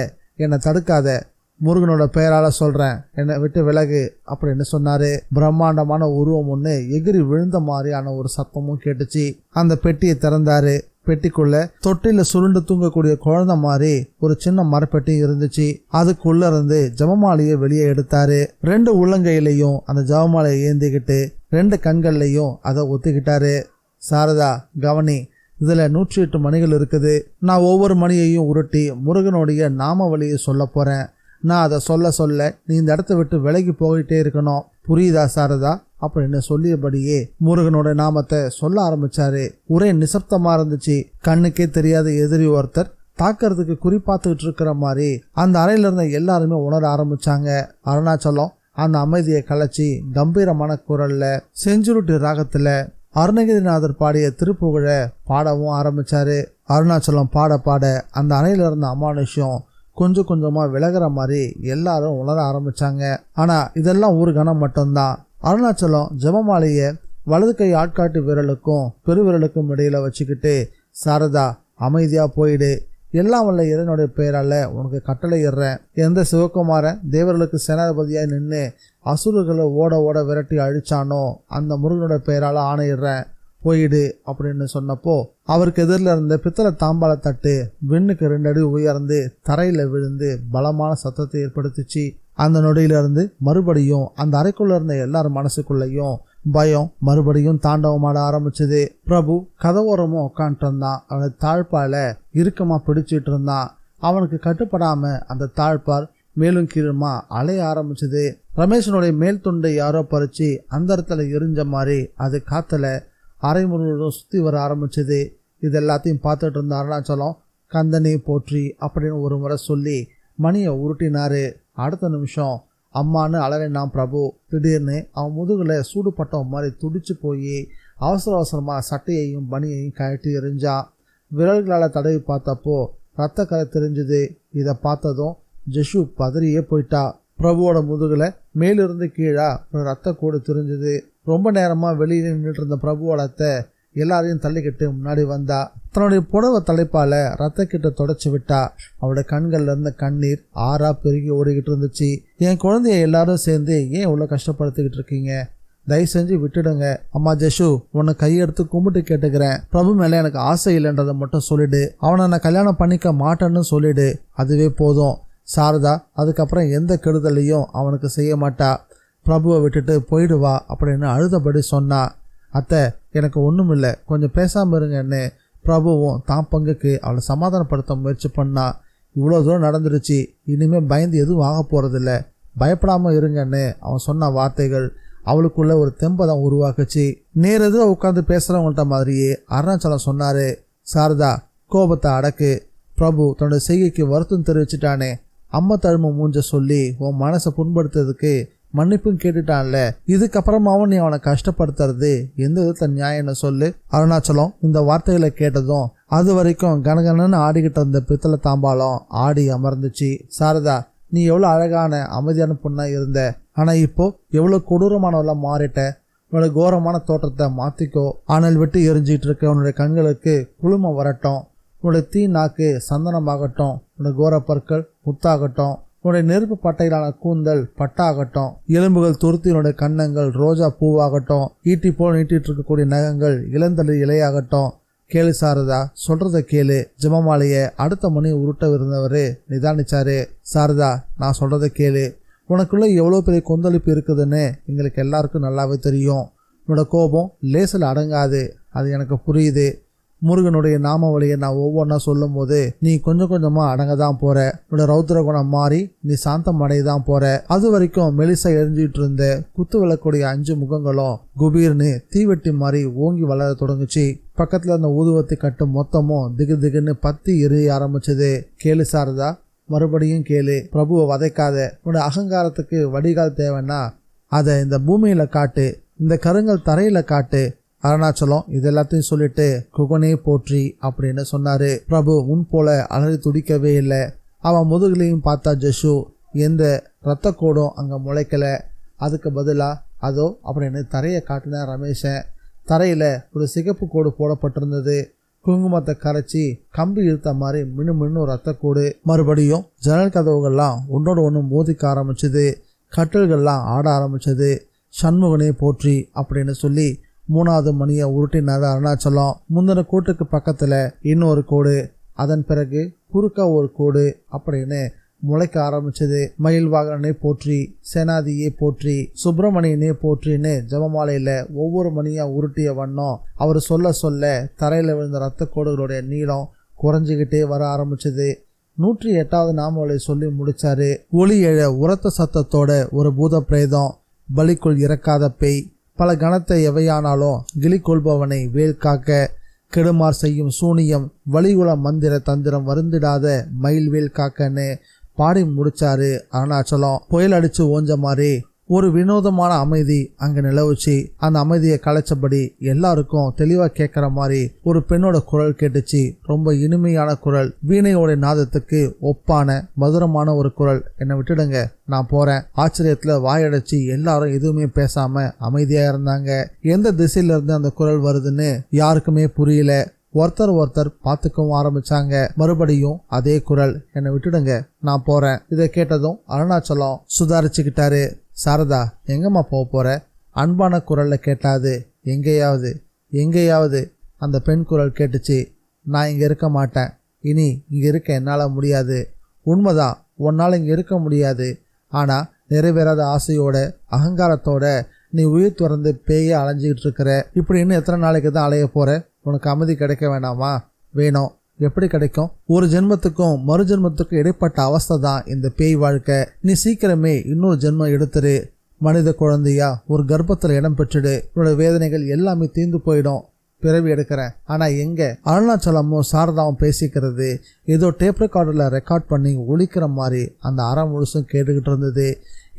என்னை தடுக்காத, முருகனோட பெயரால சொல்றேன், என்னை விட்டு விலகு அப்படின்னு சொன்னாரு. பிரம்மாண்டமான உருவம் ஒன்று எகிரி விழுந்த மாதிரியான ஒரு சத்தமும் கேட்டுச்சு. அந்த பெட்டியை திறந்தாரு. பெட்டிக்குள்ள தொட்டில சுருண்டு தூங்கக்கூடிய குழந்தை மாதிரி ஒரு சின்ன மரப்பெட்டி இருந்துச்சு. அதுக்குள்ள இருந்து ஜபமாலையை வெளியே எடுத்தாரு. 2 உள்ளங்கையிலையும் அந்த ஜபமாலையை ஏந்திக்கிட்டு 2 கண்கள்லையும் அதை ஒத்திக்கிட்டாரு. சாரதா, கவனி, இதுல 108 மணிகள் இருக்குது. நான் ஒவ்வொரு மணியையும் உருட்டி முருகனுடைய நாம வழியை சொல்ல போறேன். நான் அதை சொல்ல சொல்ல நீ இந்த இடத்த விட்டு விலகி போயிட்டே இருக்கணும், புரியுதா சாரதா அப்படின்னு சொல்லியபடியே முருகனோட நாமத்தை சொல்ல ஆரம்பிச்சாரு. ஒரே நிசப்தமா இருந்துச்சு. கண்ணுக்கே தெரியாத எதிரி ஒருத்தர் தாக்கிறதுக்கு குறிப்பாத்துக்கிட்டு இருக்கிற மாதிரி அந்த அறையில இருந்த எல்லாருமே உணர ஆரம்பிச்சாங்க. அருணாச்சலம் அந்த அமைதியை கலைச்சி கம்பீரமான குரல்ல செஞ்சுருட்டி ராகத்துல அருணகிரிநாதர் பாடிய திருப்புகழ பாடவும் ஆரம்பிச்சாரு. அருணாச்சலம் பாட பாட அந்த அறையில இருந்த அமானுஷ்யம் கொஞ்சம் கொஞ்சமா விலகிற மாதிரி எல்லாரும் உணர ஆரம்பிச்சாங்க. ஆனா இதெல்லாம் ஒரு கணம் மட்டும்தான். அருணாச்சலம் ஜபமாலைய வலது கை ஆட்காட்டு விரலுக்கும் பெருவிரலுக்கும் இடையில வச்சுக்கிட்டு, சாரதா அமைதியா போயிடு, எல்லாம் வல்ல இறைவனுடைய பெயரால உனக்கு கட்டளை இடுறேன். எந்த சிவகுமாரன் தேவர்களுக்கு சேனாதிபதியாய் நின்று அசுரர்களை ஓட ஓட விரட்டி அழிச்சானோ அந்த முருகனோட பெயரால ஆணையிடுறேன், போயிடு அப்படின்னு சொன்னப்போ அவருக்கு எதிரில் இருந்த பித்தளை தாம்பால தட்டு விண்ணுக்கு 2 அடி உயர்ந்து தரையில விழுந்து பலமான சத்தத்தை ஏற்படுத்திச்சு. அந்த நொடியிலிருந்து மறுபடியும் அந்த அறைக்குள்ள இருந்த எல்லாரும் மனசுக்குள்ளேயும் பயம் மறுபடியும் தாண்டவமாட ஆரம்பிச்சது. பிரபு கதவோரமும் உட்காந்துட்டு இருந்தான். அவனை தாழ்பால இறுக்கமா பிடிச்சிட்டு இருந்தான். அவனுக்கு கட்டுப்படாம அந்த தாழ்பால் மேலும் கீழுமா அலைய ஆரம்பிச்சது. ரமேஷனுடைய மேல் துண்டை யாரோ பறிச்சு அந்த இடத்துல எரிஞ்ச மாதிரி அது காத்துல அரை முழுவதும் சுத்தி வர ஆரம்பிச்சது. இது எல்லாத்தையும் பார்த்துட்டு இருந்த அருணாச்சலம் கந்தனை போற்றி அப்படின்னு ஒரு முறை சொல்லி மணியை உருட்டினாரு. அடுத்த நிமிஷம் அம்மானு அலறினான் பிரபு. திடீர்னு அவன் முதுகுல சூடு பட்டவன் மாதிரி துடிச்சு போய் அவசர அவசரமா சட்டையையும் பனியையும் கழட்டி எறிஞ்சான். விரல்களால் தடவி பார்த்தப்போ ரத்த கரை தெரிஞ்சுது. இதை பார்த்ததும் ஜெஷு பதறியே போயிட்டா. பிரபுவோட முதுகுல மேலிருந்து கீழா ஒரு ரத்த கூடு தெரிஞ்சுது. ரொம்ப நேரமா வெளியில நின்றுட்டு இருந்த பிரபுவோட அத்தை எல்லாரையும் தள்ளிக்கிட்டு முன்னாடி வந்தா. தன்னுடைய புடவை தலைப்பால ரத்த கிட்ட தொடச்சு விட்டா. அவளோட கண்கள்ல இருந்த கண்ணீர் ஆறா பெருகி ஓடிக்கிட்டு இருந்துச்சு. என் குழந்தைய எல்லாரும் சேர்ந்து ஏன் இவ்வளவு கஷ்டப்படுத்திக்கிட்டு இருக்கீங்க? தயவு செஞ்சு விட்டுடுங்க. அம்மா ஜெஷு, உன்னை கையெடுத்து கும்பிட்டு கேட்டுக்கிறேன். பிரபு மேல எனக்கு ஆசை இல்லைன்றதை மட்டும் சொல்லிடு. அவனை நான் கல்யாணம் பண்ணிக்க மாட்டேன்னு சொல்லிடு, அதுவே போதும். சாரதா அதுக்கப்புறம் எந்த கெடுதலையும் அவனுக்கு செய்ய மாட்டா. பிரபுவை விட்டுட்டு போயிடுவா அப்படின்னு அழுதபடி சொன்னா. அத்தை, எனக்கு ஒன்றும் இல்லை, கொஞ்சம் பேசாமல் இருங்கன்னு பிரபுவும் தான் பங்குக்கு அவளை சமாதானப்படுத்த முயற்சி பண்ணா. இவ்வளோ தூரம் நடந்துருச்சு, இனிமேல் பயந்து எதுவும் ஆக போகிறதில்ல, பயப்படாமல் இருங்கன்னு அவன் சொன்ன வார்த்தைகள் அவளுக்குள்ள ஒரு தெம்பதான் உருவாக்குச்சு. நேரெதிராக உட்காந்து பேசுகிறவங்கள்ட்ட மாதிரியே அருணாச்சலம் சொன்னாரு, சாரதா கோபத்தை அடக்கு. பிரபு தன்னோட செய்கைக்கு வருத்தம் தெரிவிச்சிட்டானே, அம்மா தழும மூஞ்ச சொல்லி உன் மனசை புண்படுத்துறதுக்கு மன்னிப்பும் கேட்டுட்டான்ல, இதுக்கப்புறமாவும் நீ அவனை கஷ்டப்படுத்துறது எந்த விதத்தை நியாயம்னு சொல்லு. அருணாச்சலம் இந்த வார்த்தைகளை கேட்டதும் அது வரைக்கும் கனகனன்னு ஆடிக்கிட்டு இருந்த பித்தளை தாம்பாலம் ஆடி அமர்ந்துச்சு. சாரதா, நீ எவ்வளோ அழகான அமைதியான பொண்ணாக இருந்த, ஆனால் இப்போ எவ்வளோ கொடூரமானவெல்லாம் மாறிட்ட. உன்னோட கோரமான தோற்றத்தை மாற்றிக்கோ. ஆனல் விட்டு எரிஞ்சிட்டு இருக்க உன்னுடைய கண்களுக்கு குளுமை வரட்டும். உன்னுடைய தீ நாக்கு சந்தனமாகட்டும். உன்னுடைய கோர பற்கள் முத்தாகட்டும். உன்னுடைய நெருப்பு பட்டையிலான கூந்தல் பட்டாகட்டும். எலும்புகள் துருத்தினுடைய கன்னங்கள் ரோஜா பூவாகட்டும். ஈட்டி போல் நீட்டிட்டு இருக்கக்கூடிய நகங்கள் இளந்தளிர் இலையாகட்டும். கேளு சாரதா, சொல்றத கேளு. ஜெபமாலைய அடுத்த மணி உருட்டவிருந்தவரு நிதானிச்சாரு. சாரதா, நான் சொல்றத கேளு. உனக்குள்ள எவ்வளோ பெரிய கொந்தளிப்பு இருக்குதுன்னு எங்களுக்கு எல்லாருக்கும் நல்லாவே தெரியும். உன்னோட கோபம் லேசில் அடங்காது, அது எனக்கு புரியுது. முருகனுடைய நாம வழியை நான் ஒவ்வொன்றா சொல்லும் போது நீ கொஞ்சம் கொஞ்சமாக அடங்க தான் போற. உன்னோட ரௌத்ர குணம் மாறி நீ சாந்தம் அடைய தான் போற. அது வரைக்கும் மெலிசா எரிஞ்சிட்டு இருந்த குத்து விளக்கூடிய 5 முகங்களும் குபீர்னு தீவெட்டி மாறி ஓங்கி வளர தொடங்குச்சு. பக்கத்தில் இருந்த ஊதுவத்தி கட்டு மொத்தமும் திகு திகுன்னு பத்தி எரிய ஆரம்பிச்சது. கேளு சாரதா, மறுபடியும் கேளு. பிரபுவை வதைக்காத. உன்னோட அகங்காரத்துக்கு வடிகால் தேவைன்னா அதை இந்த பூமியில காட்டு, இந்த கருங்கல் தரையில காட்டு. அருணாச்சலம் இது எல்லாத்தையும் சொல்லிட்டு குகனே போற்றி அப்படின்னு சொன்னாரு. பிரபு முன் போல அலறி துடிக்கவே இல்லை. அவன் முதுகுலையும் பார்த்தா ஜஷு எந்த இரத்த கோடும் அங்க முளைக்கல. அதுக்கு பதிலா அதோ அப்படின்னு தரையை காட்டின ரமேஷன். தரையில ஒரு சிகப்பு கோடு போடப்பட்டிருந்தது. குங்குமத்தை கரைச்சி கம்பி இழுத்த மாதிரி மின்னு ரத்தக்கூடு. மறுபடியும் ஜன்னல் கதவுகள்லாம் ஒன்னோட ஒன்று மோதிக்க ஆரம்பிச்சது. கட்டில்கள்லாம் ஆட ஆரம்பிச்சது. சண்முகனே போற்றி அப்படின்னு சொல்லி 3வது மணியை உருட்டினார் அருணாச்சலம். முந்தின கோட்டுக்கு பக்கத்துல இன்னொரு கோடு, அதன் பிறகு குறுக்கா ஒரு கோடு அப்படின்னு முளைக்க ஆரம்பிச்சது. மயில் வாகனனே போற்றி, சேனாதியே போற்றி, சுப்பிரமணியனே போற்றின்னு ஜெபமாலையில ஒவ்வொரு மணியா உருட்டிய வண்ணம் அவர் சொல்ல சொல்ல தரையில விழுந்த ரத்த கோடுகளுடைய நீளம் குறைஞ்சிக்கிட்டே வர ஆரம்பிச்சது. 108வது நாமவளை சொல்லி முடிச்சாரு. ஒளி எழ உரத்த சத்தத்தோட ஒரு பூத பிரேதம், பலிக்குள் இறக்காத பேய், பல கணத்தை எவையானாலும் கிளி கொள்பவனை வேல் காக்க, கெடுமார் செய்யும் சூனியம், வலிகுல மந்திர தந்திரம் வருந்திடாத மயில்வேல் காக்கன்னு பாடி முடிச்சாரு அருணாச்சலம். புயல் அடிச்சு ஓஞ்ச மாதிரி ஒரு வினோதமான அமைதி அங்க நிலவுச்சு. அந்த அமைதியை கலைச்சபடி எல்லாருக்கும் தெளிவா கேட்கிற மாதிரி ஒரு பெண்ணோட குரல் கேட்டுச்சு. ரொம்ப இனிமையான குரல், வீணையோட நாதத்துக்கு ஒப்பான மதுரமான ஒரு குரல். என்னை விட்டுடுங்க, நான் போறேன். ஆச்சரியத்துல வாயடைச்சு எல்லாரும் எதுவுமே பேசாம அமைதியா இருந்தாங்க. எந்த திசையில இருந்து அந்த குரல் வருதுன்னு யாருக்குமே புரியல. ஒருத்தர் பார்த்துக்கவும் ஆரம்பிச்சாங்க. மறுபடியும் அதே குரல், என்னை விட்டுடுங்க, நான் போறேன். இதை கேட்டதும் அருணாச்சலம் சுதாரிச்சுக்கிட்டாரு. சாரதா, எங்கம்மா போற? அன்பான குரல்ல கேட்டாது. எங்கேயாவது அந்த பெண் குரல் கேட்டுச்சு. நான் இங்க இருக்க மாட்டேன். இனி இங்க இருக்க என்னால முடியாது. உண்மைதான், உன்னால இங்க இருக்க முடியாது. ஆனா நிறைவேறாத ஆசையோட அகங்காரத்தோட நீ உயிர் துறந்து பேய அலைஞ்சிக்கிட்டு இருக்கிற. இப்படி இன்னும் எத்தனை நாளைக்கு தான் அலைய போற? உனக்கு அமைதி கிடைக்க வேணாமா? வேணும். எப்படி கிடைக்கும்? ஒரு ஜென்மத்துக்கும் மறு ஜென்மத்துக்கும் இடைப்பட்ட அவஸ்தை தான் இந்த பேய் வாழ்க்கை. நீ சீக்கிரமே இன்னொரு ஜென்மம் எடுத்துரு. மனித குழந்தையா ஒரு கர்ப்பத்துல இடம் பெற்றுடு. உன்னோட வேதனைகள் எல்லாமே தீர்ந்து போயிடும். பிறவி எடுக்கிறேன். ஆனா எங்க? அருணாச்சலமும் சாரதாவும் பேசிக்கிறது ஏதோ டேப் ரெக்கார்டில் ரெக்கார்ட் பண்ணி ஒழிக்கிற மாதிரி அந்த அரை முழுசும் கேட்டுக்கிட்டு இருந்தது.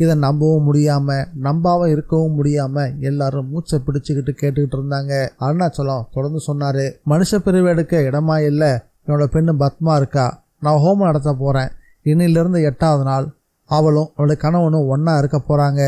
இதை நம்பவும் முடியாம நம்பாம இருக்கவும் முடியாம எல்லாரும் மூச்சை பிடிச்சுக்கிட்டு கேட்டுக்கிட்டு இருந்தாங்க. அருணாச்சலம் தொடர்ந்து சொன்னாரு, மனுஷ பிரிவு எடுக்க இடமா இல்ல. என்னோட பெண்ணு பத்மா இருக்கா. நான் ஹோமம் நடத்த போறேன். இன்னிலிருந்து 8வது நாள் அவளும் அவளுடைய கணவனும் ஒன்னா இருக்க போறாங்க.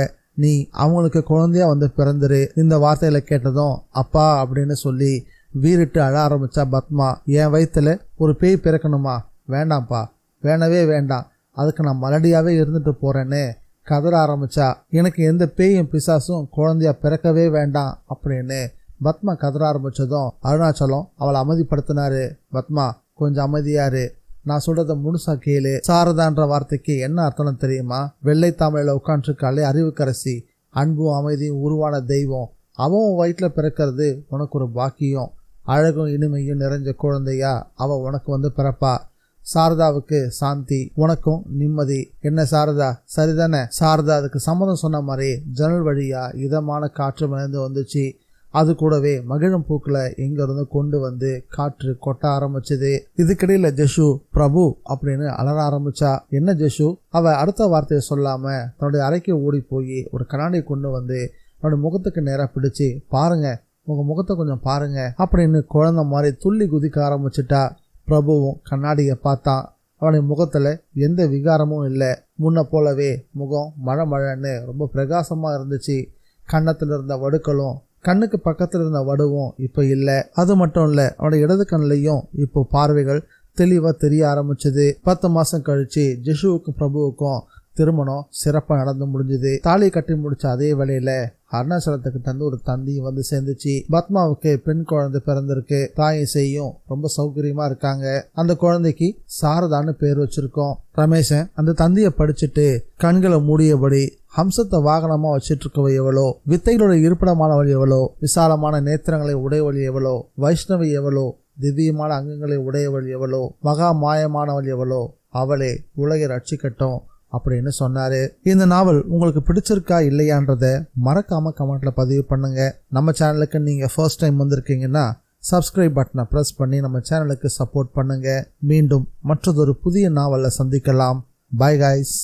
நீ அவங்களுக்கு குழந்தையா வந்து பிறந்துரு. இந்த வார்த்தையில கேட்டதும் அப்பா அப்படின்னு சொல்லி வீறிட்டு அழ ஆரம்பிச்சா பத்மா. என் வயிற்றுல ஒரு பேய் பிறக்கணுமா? வேண்டாம்ப்பா, வேணவே வேண்டாம். அதுக்கு நான் மலடியாவே இருந்துட்டு போறேன்னு கதற ஆரம்பிச்சா. எனக்கு எந்த பேயும் பிசாசும் குழந்தையா பிறக்கவே வேண்டாம் அப்படின்னு பத்மா கதற ஆரம்பிச்சதும் அருணாச்சலம் அவளை அமைதிப்படுத்தினாரு. பத்மா, கொஞ்சம் அமைதியாரு. நான் சொல்றத முழுசா கேளு. சாரதான்ற வார்த்தைக்கு என்ன அர்த்தம் தெரியுமா? வெள்ளை தாமரையில உட்காந்துருக்காளே அறிவுக்கரசி, அன்பும் அமைதியும் உருவான தெய்வம். அவன் வயிற்றுல பிறக்கிறது உனக்கு ஒரு பாக்கியம். அழகும் இனிமையும் நிறைஞ்ச குழந்தையா அவ உனக்கு வந்து பிறப்பா. சாரதாவுக்கு சாந்தி, உனக்கும் நிம்மதி. என்ன சாரதா, சரிதானே? சாரதா அதுக்கு சம்மதம் சொன்ன மாதிரி ஜன்னல் வழியா இதமான காற்று மறைந்து வந்துச்சு. அது கூடவே மகிழும் பூக்களை எங்க இருந்து கொண்டு வந்து காற்று கொட்ட ஆரம்பிச்சது. இதுக்கிடையில ஜஷு பிரபு அப்படின்னு அலற ஆரம்பிச்சா. என்ன ஜஷு? அவ அடுத்த வார்த்தையை சொல்லாம தன்னுடைய அறைக்கு ஓடி போய் ஒரு கண்ணாடியை கொண்டு வந்து அவனுடைய முகத்துக்கு நேரா பிடிச்சு, பாருங்க, உங்க முகத்தை கொஞ்சம் பாருங்க அப்படின்னு குழந்தை மாதிரி துள்ளி குதிக்க ஆரம்பிச்சுட்டா. பிரபுவும் கண்ணாடியை பார்த்தான். அவனுடைய முகத்துல எந்த விகாரமும் இல்லை. முன்ன போலவே முகம் மழன்னு ரொம்ப பிரகாசமா இருந்துச்சு. கன்னத்துல இருந்த வடுக்களும் கண்ணுக்கு பக்கத்துல இருந்த வடுவும் இப்போ இல்லை. அது மட்டும் இல்லை, அவனுடைய இடது கண்ணிலையும் இப்போ பார்வைகள் தெளிவா தெரிய ஆரம்பிச்சது. 10 மாசம் கழிச்சு ஜெஷுவுக்கும் பிரபுவுக்கும் திருமணம் சிறப்பா நடந்து முடிஞ்சது. தாலி கட்டி முடிச்ச அதே வேளையில அருணாச்சலத்துக்கு தந்து ஒரு தந்தியும் வந்து சேர்ந்துச்சு. பத்மாவுக்கு பெண் குழந்தை பிறந்திருக்கு. தாயும் செய்யும் ரொம்ப சௌகரியமா இருக்காங்க. அந்த குழந்தைக்கு சாரதான்னு பேர் வச்சிருக்கோம். ரமேஷன் அந்த தந்தியை படிச்சுட்டு கண்களை மூடியபடி ஹம்சத்தை வாகனமா வச்சிட்டு இருக்கவ எவ்வளோ, வித்தைகளோட இருப்பிடமானவள் எவ்வளோ, விசாலமான நேத்திரங்களை உடையவள் எவ்வளோ, வைஷ்ணவி எவ்வளோ, திவ்யமான அங்கங்களை உடையவள் எவ்வளோ, மகா மாயமானவள் எவ்வளோ, அவளே உலகை ரட்சிக்கட்டும் அப்படின்னு சொன்னாரு. இந்த நாவல் உங்களுக்கு பிடிச்சிருக்கா இல்லையான்றத மறக்காம கமெண்ட்ல பதிவு பண்ணுங்க. நம்ம சேனலுக்கு நீங்க ஃபர்ஸ்ட் டைம் வந்திருக்கீங்கன்னா சப்ஸ்கிரைப் பட்டனை பிரஸ் பண்ணி நம்ம சேனலுக்கு சப்போர்ட் பண்ணுங்க. மீண்டும் மற்றதொரு புதிய நாவல்ல சந்திக்கலாம். Bye guys.